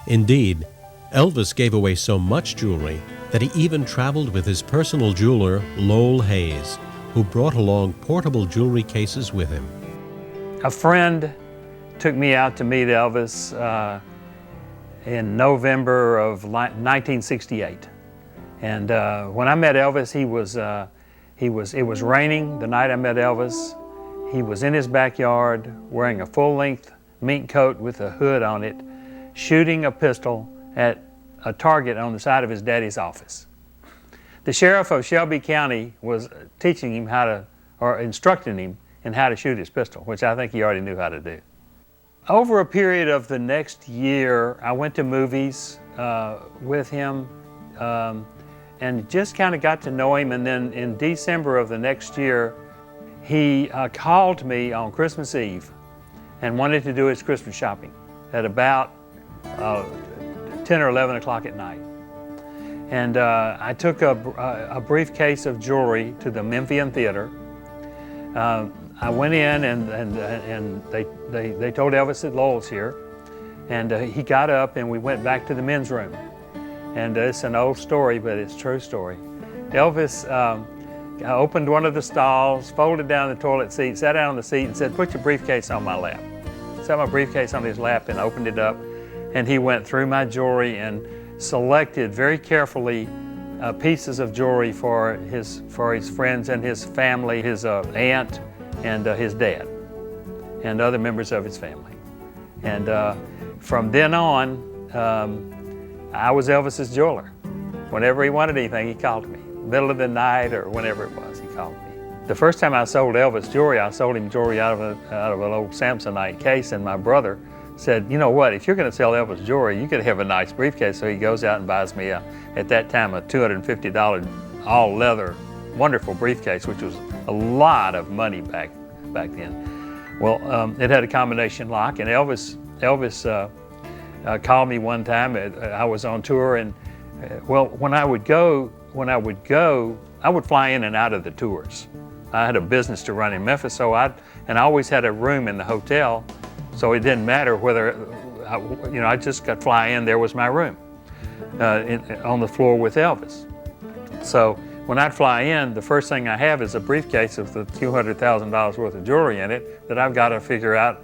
Indeed, Elvis gave away so much jewelry that he even traveled with his personal jeweler, Lowell Hayes, who brought along portable jewelry cases with him. A friend took me out to meet Elvis in November of 1968. And when I met Elvis, It was raining the night I met Elvis. He was in his backyard wearing a full-length mink coat with a hood on it, shooting a pistol at a target on the side of his daddy's office. The sheriff of Shelby County was teaching him how to, or instructing him in how to shoot his pistol, which I think he already knew how to do. Over a period of the next year, I went to movies with him and just kind of got to know him. And then in December of the next year, he called me on Christmas Eve and wanted to do his Christmas shopping at about 10 or 11 o'clock at night. And I took a briefcase of jewelry to the Memphian Theater. I went in and they told Elvis that Lowell's here. And he got up and we went back to the men's room. And it's an old story, but it's a true story. Elvis opened one of the stalls, folded down the toilet seat, sat down on the seat and said, "Put your briefcase on my lap." Set my briefcase on his lap and opened it up. And he went through my jewelry and selected very carefully pieces of jewelry for his friends and his family, his aunt and his dad, and other members of his family. And from then on, I was Elvis's jeweler. Whenever he wanted anything, he called me. Middle of the night or whenever it was, he called me. The first time I sold Elvis jewelry, I sold him jewelry out of an old Samsonite case, and my brother said, "You know what, if you're going to sell Elvis jewelry, you could have a nice briefcase." So he goes out and buys me, at that time, a $250 all-leather, wonderful briefcase, which was a lot of money back then. Well, it had a combination lock, and Elvis called me one time. I was on tour, and when I would go, I would fly in and out of the tours. I had a business to run in Memphis, so I always had a room in the hotel. So it didn't matter whether, I just got fly in, there was my room on the floor with Elvis. So when I'd fly in, the first thing I have is a briefcase with the $200,000 worth of jewelry in it that I've got to figure out,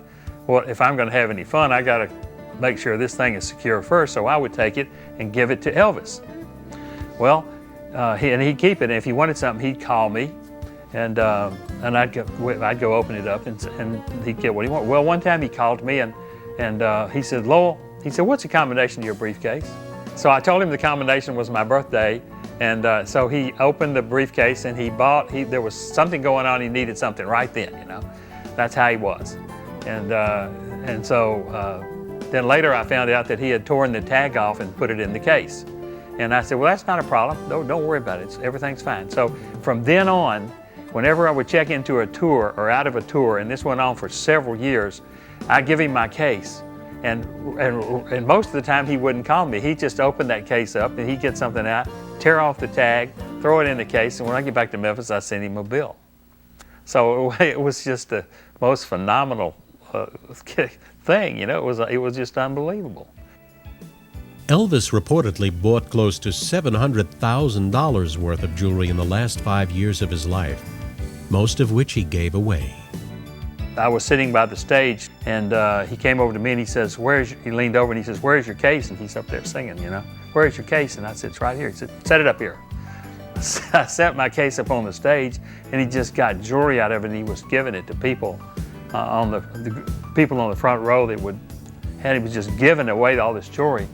if I'm going to have any fun, I got to make sure this thing is secure first. So I would take it and give it to Elvis. Well, he'd keep it. And if he wanted something, he'd call me. And I'd go open it up and he'd get what he wanted. Well, one time he called me and he said, "Lowell," he said, "what's the combination of your briefcase?" So I told him the combination was my birthday. And so he opened the briefcase and there was something going on, he needed something right then, That's how he was. And so then later I found out that he had torn the tag off and put it in the case. And I said, "Well, that's not a problem. Don't worry about it. Everything's fine." So from then on, whenever I would check into a tour or out of a tour, and this went on for several years, I'd give him my case. And most of the time he wouldn't call me. He'd just open that case up and he'd get something out, tear off the tag, throw it in the case, and when I get back to Memphis, I sent him a bill. So it was just the most phenomenal thing, it was just unbelievable. Elvis reportedly bought close to $700,000 worth of jewelry in the last 5 years of his life, most of which he gave away. I was sitting by the stage, and he came over to me and he says, he leaned over and he says, "Where's your case?" And he's up there singing, "Where's your case?" And I said, "It's right here." He said, "Set it up here." I set my case up on the stage, and he just got jewelry out of it, and he was giving it to people on the people on the front row he was just giving away all this jewelry.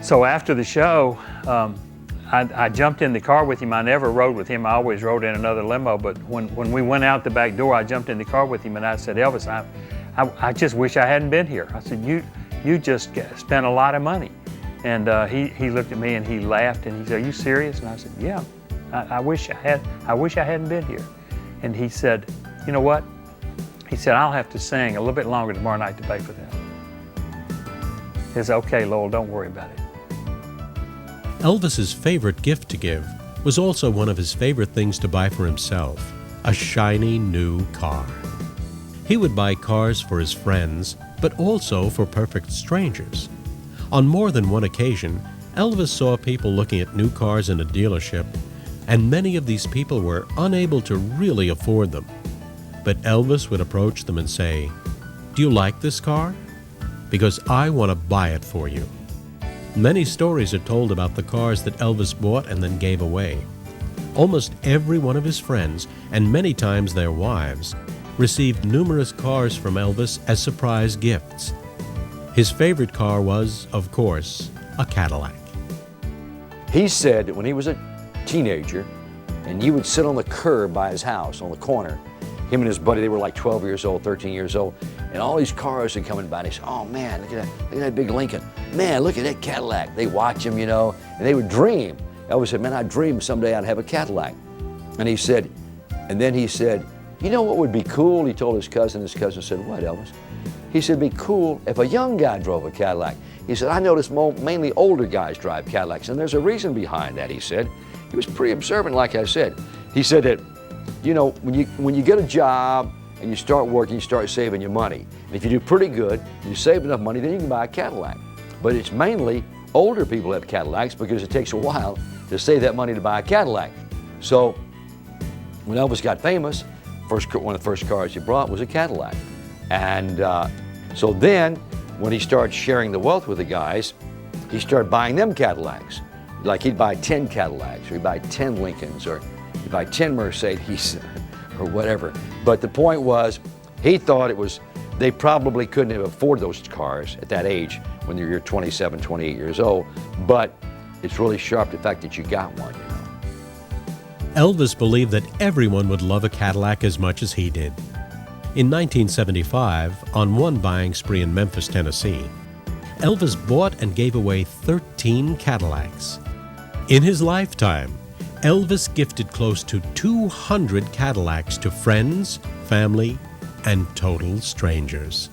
So after the show, I jumped in the car with him. I never rode with him. I always rode in another limo. But when we went out the back door, I jumped in the car with him and I said, "Elvis, I just wish I hadn't been here." I said, "You just spent a lot of money." And he looked at me and he laughed and he said, "Are you serious?" And I said, "Yeah, I wish I hadn't been here." And he said, "You know what?" He said, "I'll have to sing a little bit longer tomorrow night to pay for that." He said, "Okay, Lowell, don't worry about it." Elvis's favorite gift to give was also one of his favorite things to buy for himself, a shiny new car. He would buy cars for his friends, but also for perfect strangers. On more than one occasion, Elvis saw people looking at new cars in a dealership, and many of these people were unable to really afford them. But Elvis would approach them and say, "Do you like this car? Because I want to buy it for you." Many stories are told about the cars that Elvis bought and then gave away. Almost every one of his friends, and many times their wives, received numerous cars from Elvis as surprise gifts. His favorite car was, of course, a Cadillac. He said that when he was a teenager, and he would sit on the curb by his house, on the corner, him and his buddy, they were like 12 years old, 13 years old, and all these cars would come by, and he said, oh man, look at that big Lincoln. Man, look at that Cadillac. They watch him, you know, and they would dream. Elvis said, man, I dream someday I'd have a Cadillac. And he said, you know what would be cool? He told his cousin said, what, Elvis? He said, it'd be cool if a young guy drove a Cadillac. He said, I noticed mainly older guys drive Cadillacs, and there's a reason behind that, he said. He was pretty observant, like I said. He said that, you know, when you get a job and you start working, you start saving your money. And if you do pretty good, you save enough money, then you can buy a Cadillac. But it's mainly older people have Cadillacs because it takes a while to save that money to buy a Cadillac. So when Elvis got famous, one of the first cars he brought was a Cadillac. And so then when he started sharing the wealth with the guys, he started buying them Cadillacs. Like he'd buy 10 Cadillacs, or he'd buy 10 Lincolns, or he'd buy 10 Mercedes, or whatever. But the point was, he thought they probably couldn't have afforded those cars at that age when you're 27, 28 years old. But it's really sharp, the fact that you got one, you know. Elvis believed that everyone would love a Cadillac as much as he did. In 1975, on one buying spree in Memphis, Tennessee, Elvis bought and gave away 13 Cadillacs. In his lifetime, Elvis gifted close to 200 Cadillacs to friends, family, and total strangers.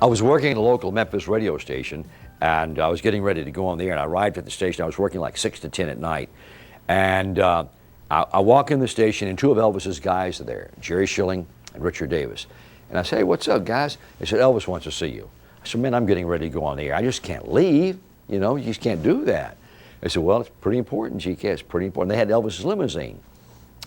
I was working at a local Memphis radio station, and I was getting ready to go on the air, and I arrived at the station. I was working like 6 to 10 at night, and I walk in the station, and two of Elvis's guys are there, Jerry Schilling and Richard Davis. And I say, hey, what's up, guys? They said, Elvis wants to see you. I said, man, I'm getting ready to go on the air. I just can't leave. You know, you just can't do that. They said, well, it's pretty important, GK. It's pretty important. They had Elvis's limousine.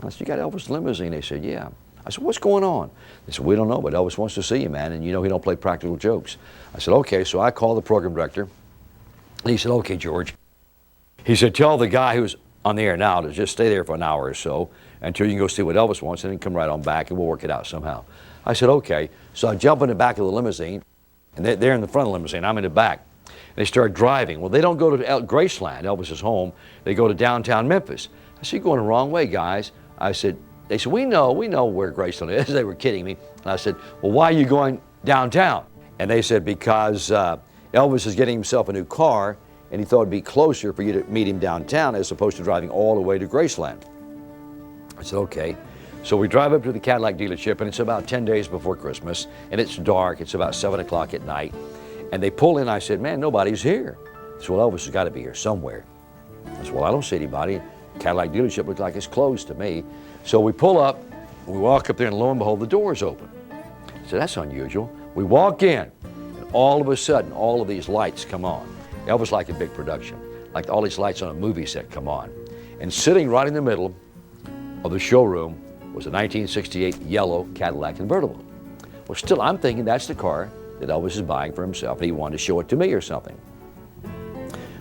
I said, you got Elvis' limousine? They said, yeah. I said, what's going on? They said, we don't know, but Elvis wants to see you, man, and you know he don't play practical jokes. I said, okay. So I called the program director, and he said, okay, George. He said, tell the guy who's on the air now to just stay there for an hour or so until you can go see what Elvis wants, and then come right on back, and we'll work it out somehow. I said, okay. So I jump in the back of the limousine, and they're in the front of the limousine. I'm in the back. They start driving. Well, they don't go to Graceland, Elvis's home. They go to downtown Memphis. I said, you're going the wrong way, guys. I said, they said, we know where Graceland is. They were kidding me. And I said, well, why are you going downtown? And they said, because Elvis is getting himself a new car, and he thought it'd be closer for you to meet him downtown as opposed to driving all the way to Graceland. I said, okay. So we drive up to the Cadillac dealership, and it's about 10 days before Christmas, and it's dark. It's about 7 o'clock at night. And they pull in. I said, man, nobody's here. I said, well, Elvis has got to be here somewhere. I said, well, I don't see anybody. Cadillac dealership looks like it's closed to me. So we pull up, we walk up there, and lo and behold, the door's open. I said, that's unusual. We walk in, and all of a sudden, all of these lights come on. Elvis like a big production, like all these lights on a movie set come on. And sitting right in the middle of the showroom was a 1968 yellow Cadillac convertible. Well, still, I'm thinking that's the car that Elvis is buying for himself, and he wanted to show it to me or something.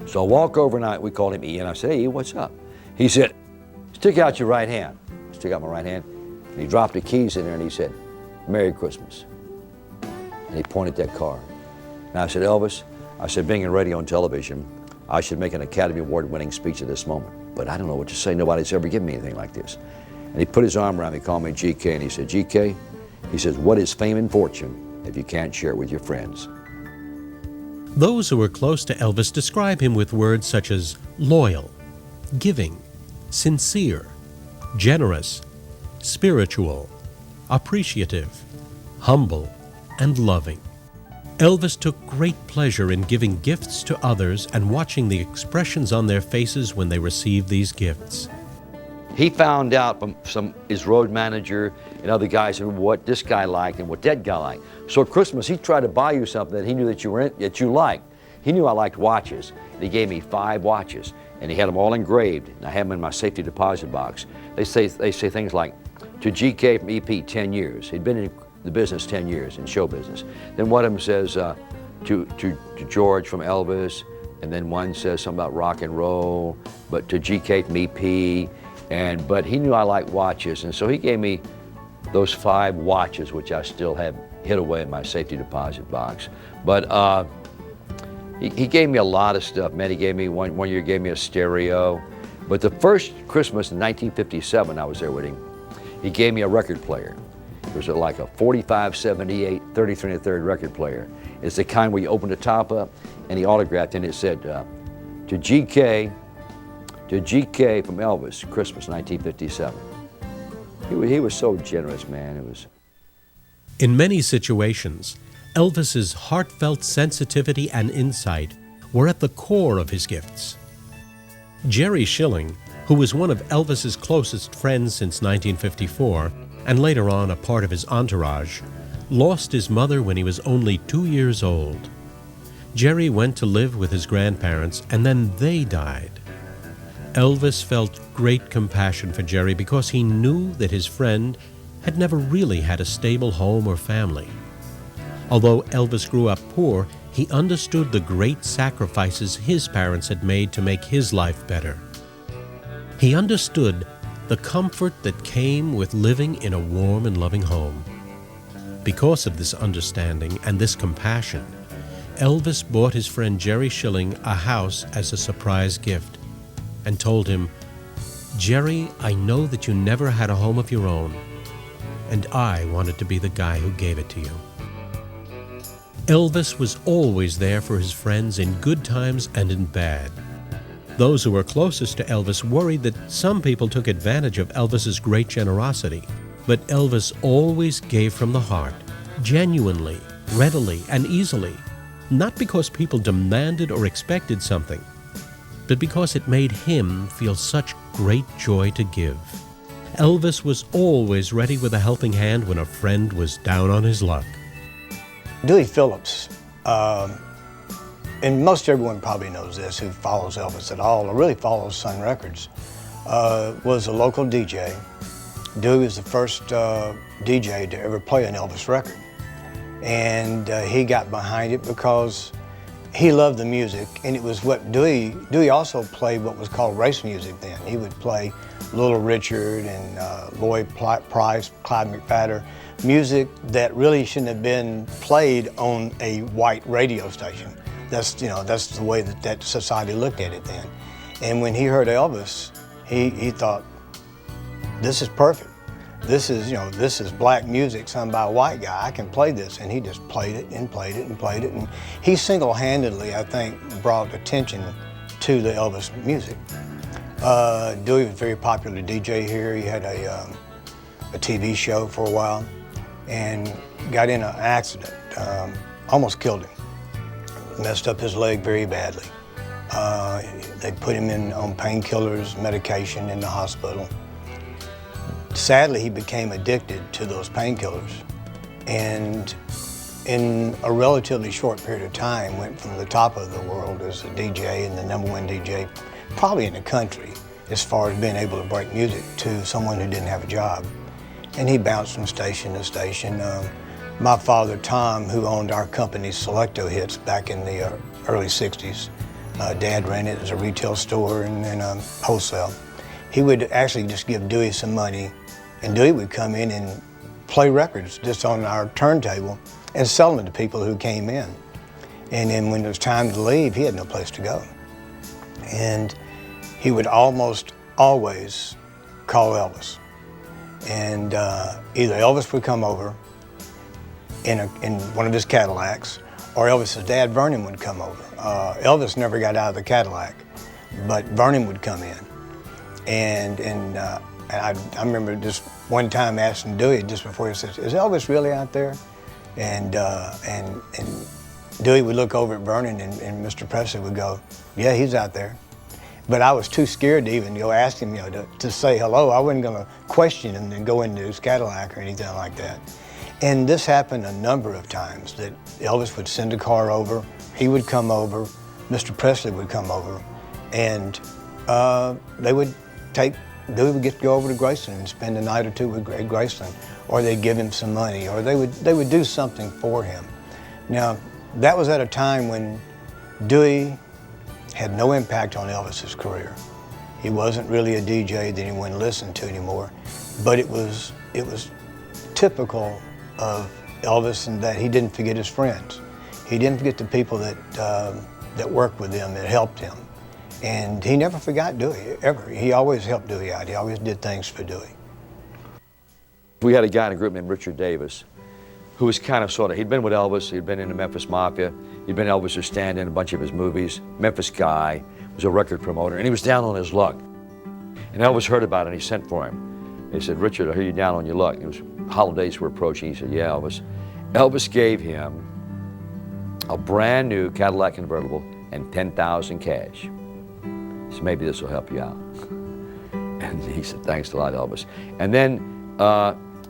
So I walk over, and we called him E, and I said, hey, E, what's up? He said, stick out your right hand. I stick out my right hand, and he dropped the keys in there, and he said, Merry Christmas. And he pointed at that car. And I said, Elvis, I said, being in radio and television, I should make an Academy Award-winning speech at this moment, but I don't know what to say. Nobody's ever given me anything like this. And he put his arm around me, called me GK, and he said, GK, he says, what is fame and fortune if you can't share it with your friends? Those who were close to Elvis describe him with words such as loyal, giving, sincere, generous, spiritual, appreciative, humble, and loving. Elvis took great pleasure in giving gifts to others and watching the expressions on their faces when they received these gifts. He found out from his road manager and other guys what this guy liked and what that guy liked. So at Christmas, he tried to buy you something that he knew that you liked. He knew I liked watches, and he gave me 5 watches, and he had them all engraved, and I have them in my safety deposit box. They say things like, to GK from EP, 10 years. He'd been in the business 10 years, in show business. Then one of them says, to George from Elvis, and then one says something about rock and roll, but to GK from EP, But he knew I liked watches, and so he gave me those 5 watches, which I still have hid away in my safety deposit box. But he gave me a lot of stuff, man. He gave me, one year he gave me a stereo. But the first Christmas in 1957, I was there with him, he gave me a record player. It was like a 4578 33 1/3 record player. It's the kind where you open the top up, and he autographed, and it said, to GK from Elvis, Christmas 1957. He was so generous, man. It was. In many situations, Elvis's heartfelt sensitivity and insight were at the core of his gifts. Jerry Schilling, who was one of Elvis's closest friends since 1954, and later on a part of his entourage, lost his mother when he was only 2 years old. Jerry went to live with his grandparents, and then they died. Elvis felt great compassion for Jerry because he knew that his friend had never really had a stable home or family. Although Elvis grew up poor, he understood the great sacrifices his parents had made to make his life better. He understood the comfort that came with living in a warm and loving home. Because of this understanding and this compassion, Elvis bought his friend Jerry Schilling a house as a surprise gift and told him, "Jerry, I know that you never had a home of your own, and I wanted to be the guy who gave it to you." Elvis was always there for his friends in good times and in bad. Those who were closest to Elvis worried that some people took advantage of Elvis's great generosity, but Elvis always gave from the heart, genuinely, readily, and easily, not because people demanded or expected something, but because it made him feel such great joy to give. Elvis was always ready with a helping hand when a friend was down on his luck. Dewey Phillips, and most everyone probably knows this who follows Elvis at all, or really follows Sun Records, was a local DJ. Dewey was the first DJ to ever play an Elvis record. And he got behind it because he loved the music, and it was what Dewey also played what was called race music then. He would play Little Richard and Lloyd Price, Clyde McPhatter, music that really shouldn't have been played on a white radio station. That's the way that society looked at it then. And when he heard Elvis, he thought, this is perfect. This is black music sung by a white guy. I can play this. And he just played it and played it and played it. And he single-handedly, I think, brought attention to the Elvis music. Dewey was a very popular DJ here. He had a TV show for a while and got in an accident, almost killed him. Messed up his leg very badly. They put him on painkillers, medication in the hospital. Sadly, he became addicted to those painkillers, and in a relatively short period of time went from the top of the world as a DJ and the #1 DJ, probably in the country, as far as being able to break music, to someone who didn't have a job. And he bounced from station to station. My father, Tom, who owned our company, Selecto Hits, back in the early 60s, Dad ran it as a retail store and wholesale. He would actually just give Dewey some money, and Dewey would come in and play records just on our turntable and sell them to people who came in. And then when it was time to leave, he had no place to go. And he would almost always call Elvis. And either Elvis would come over in one of his Cadillacs, or Elvis's dad, Vernon, would come over. Elvis never got out of the Cadillac, but Vernon would come in. And I remember just one time asking Dewey just before he said, "Is Elvis really out there?" And Dewey would look over at Vernon, and Mr. Presley would go, "Yeah, he's out there." But I was too scared to even go ask him, to say hello. I wasn't going to question him and go into his Cadillac or anything like that. And this happened a number of times, that Elvis would send a car over, he would come over, Mr. Presley would come over, and Dewey would get to go over to Graceland and spend a night or two with Graceland, or they'd give him some money, or they would do something for him. Now, that was at a time when Dewey had no impact on Elvis's career. He wasn't really a DJ that anyone listened to anymore, but it was typical of Elvis in that he didn't forget his friends. He didn't forget the people that worked with him, that helped him. And he never forgot Dewey, ever. He always helped Dewey out. He always did things for Dewey. We had a guy in a group named Richard Davis, who was kind of he'd been with Elvis, he'd been in the Memphis Mafia, he'd been Elvis' stand-in in a bunch of his movies, Memphis guy, was a record promoter, and he was down on his luck. And Elvis heard about it, and he sent for him. He said, "Richard, I hear you down on your luck." It was holidays were approaching. He said, "Yeah, Elvis." Elvis gave him a brand new Cadillac convertible and 10,000 cash. He said, "Maybe this will help you out." And he said, "Thanks a lot, Elvis." And then,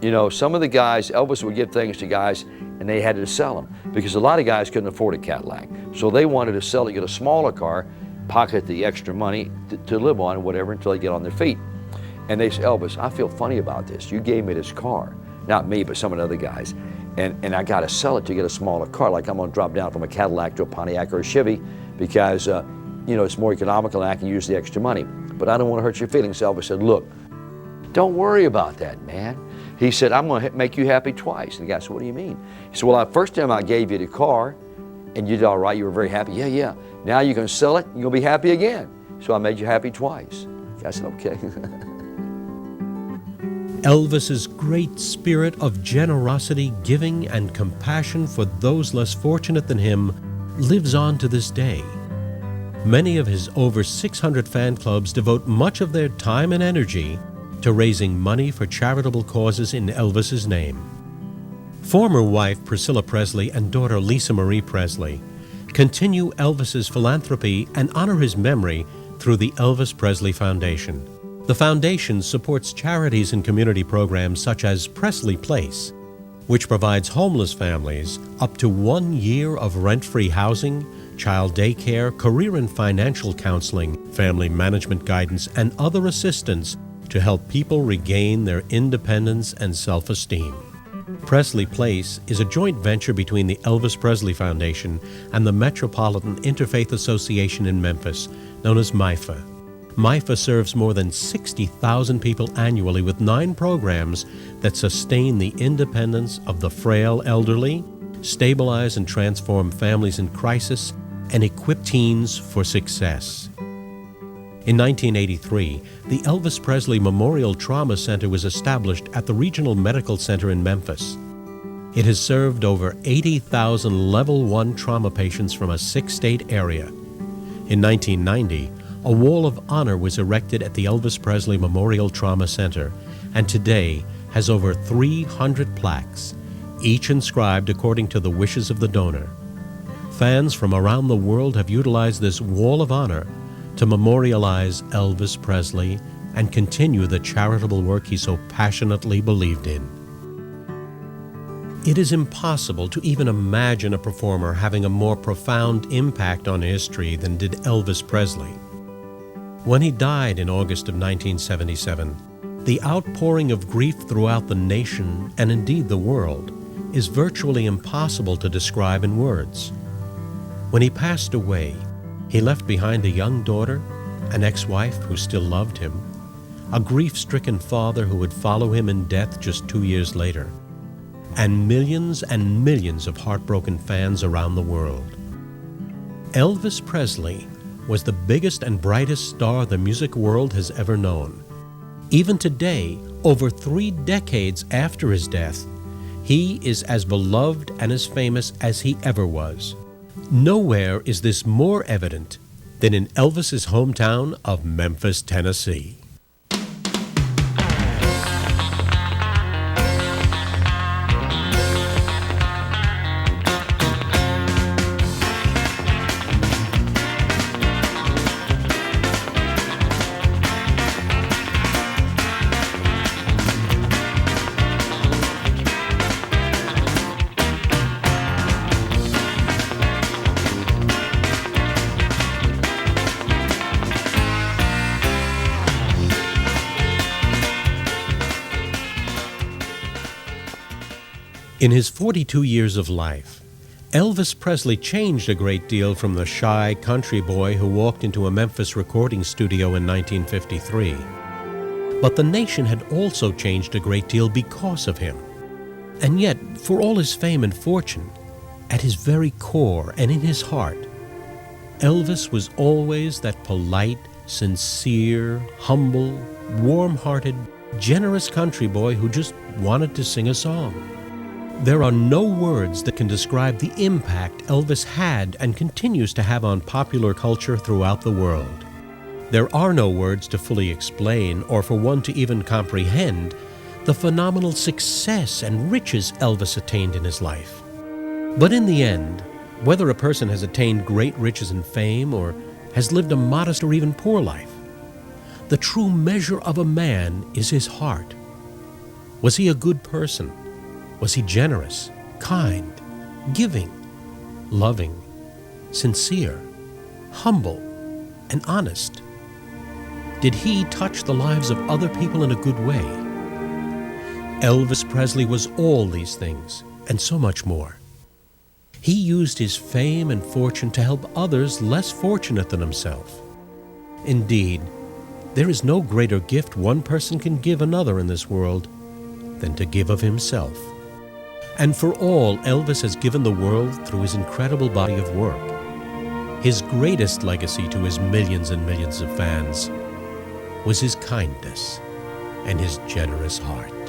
you know, some of the guys, Elvis would give things to guys, and they had to sell them because a lot of guys couldn't afford a Cadillac. So they wanted to sell it, get a smaller car, pocket the extra money to live on or whatever until they get on their feet. And they said, "Elvis, I feel funny about this. You gave me this car." Not me, but some of the other guys. And I got to sell it to get a smaller car. Like I'm going to drop down from a Cadillac to a Pontiac or a Chevy because, you know, it's more economical and I can use the extra money. But I don't want to hurt your feelings. Elvis said, "Look, don't worry about that, man." He said, "I'm going to make you happy twice." And the guy said, "What do you mean?" He said, "Well, the first time I gave you the car and you did all right, you were very happy. Yeah. Now you're going to sell it, you're going to be happy again. So I made you happy twice." The guy said, "Okay." Elvis's great spirit of generosity, giving, and compassion for those less fortunate than him lives on to this day. Many of his over 600 fan clubs devote much of their time and energy to raising money for charitable causes in Elvis's name. Former wife Priscilla Presley and daughter Lisa Marie Presley continue Elvis's philanthropy and honor his memory through the Elvis Presley Foundation. The foundation supports charities and community programs such as Presley Place, which provides homeless families up to 1 year of rent-free housing, child daycare, career and financial counseling, family management guidance, and other assistance to help people regain their independence and self-esteem. Presley Place is a joint venture between the Elvis Presley Foundation and the Metropolitan Interfaith Association in Memphis, known as MIFA. MIFA serves more than 60,000 people annually with 9 programs that sustain the independence of the frail elderly, stabilize and transform families in crisis, and equip teens for success. In 1983, the Elvis Presley Memorial Trauma Center was established at the Regional Medical Center in Memphis. It has served over 80,000 Level 1 trauma patients from a 6-state area. In 1990, a wall of honor was erected at the Elvis Presley Memorial Trauma Center, and today has over 300 plaques, each inscribed according to the wishes of the donor. Fans from around the world have utilized this wall of honor to memorialize Elvis Presley and continue the charitable work he so passionately believed in. It is impossible to even imagine a performer having a more profound impact on history than did Elvis Presley. When he died in August of 1977, the outpouring of grief throughout the nation, and indeed the world, is virtually impossible to describe in words. When he passed away, he left behind a young daughter, an ex-wife who still loved him, a grief-stricken father who would follow him in death just 2 years later, and millions of heartbroken fans around the world. Elvis Presley was the biggest and brightest star the music world has ever known. Even today, over 3 decades after his death, he is as beloved and as famous as he ever was. Nowhere is this more evident than in Elvis's hometown of Memphis, Tennessee. In his 42 years of life, Elvis Presley changed a great deal from the shy country boy who walked into a Memphis recording studio in 1953. But the nation had also changed a great deal because of him. And yet, for all his fame and fortune, at his very core and in his heart, Elvis was always that polite, sincere, humble, warm-hearted, generous country boy who just wanted to sing a song. There are no words that can describe the impact Elvis had and continues to have on popular culture throughout the world. There are no words to fully explain or for one to even comprehend the phenomenal success and riches Elvis attained in his life. But in the end, whether a person has attained great riches and fame or has lived a modest or even poor life, the true measure of a man is his heart. Was he a good person? Was he generous, kind, giving, loving, sincere, humble, and honest? Did he touch the lives of other people in a good way? Elvis Presley was all these things, and so much more. He used his fame and fortune to help others less fortunate than himself. Indeed, there is no greater gift one person can give another in this world than to give of himself. And for all Elvis has given the world through his incredible body of work, his greatest legacy to his millions and millions of fans was his kindness and his generous heart.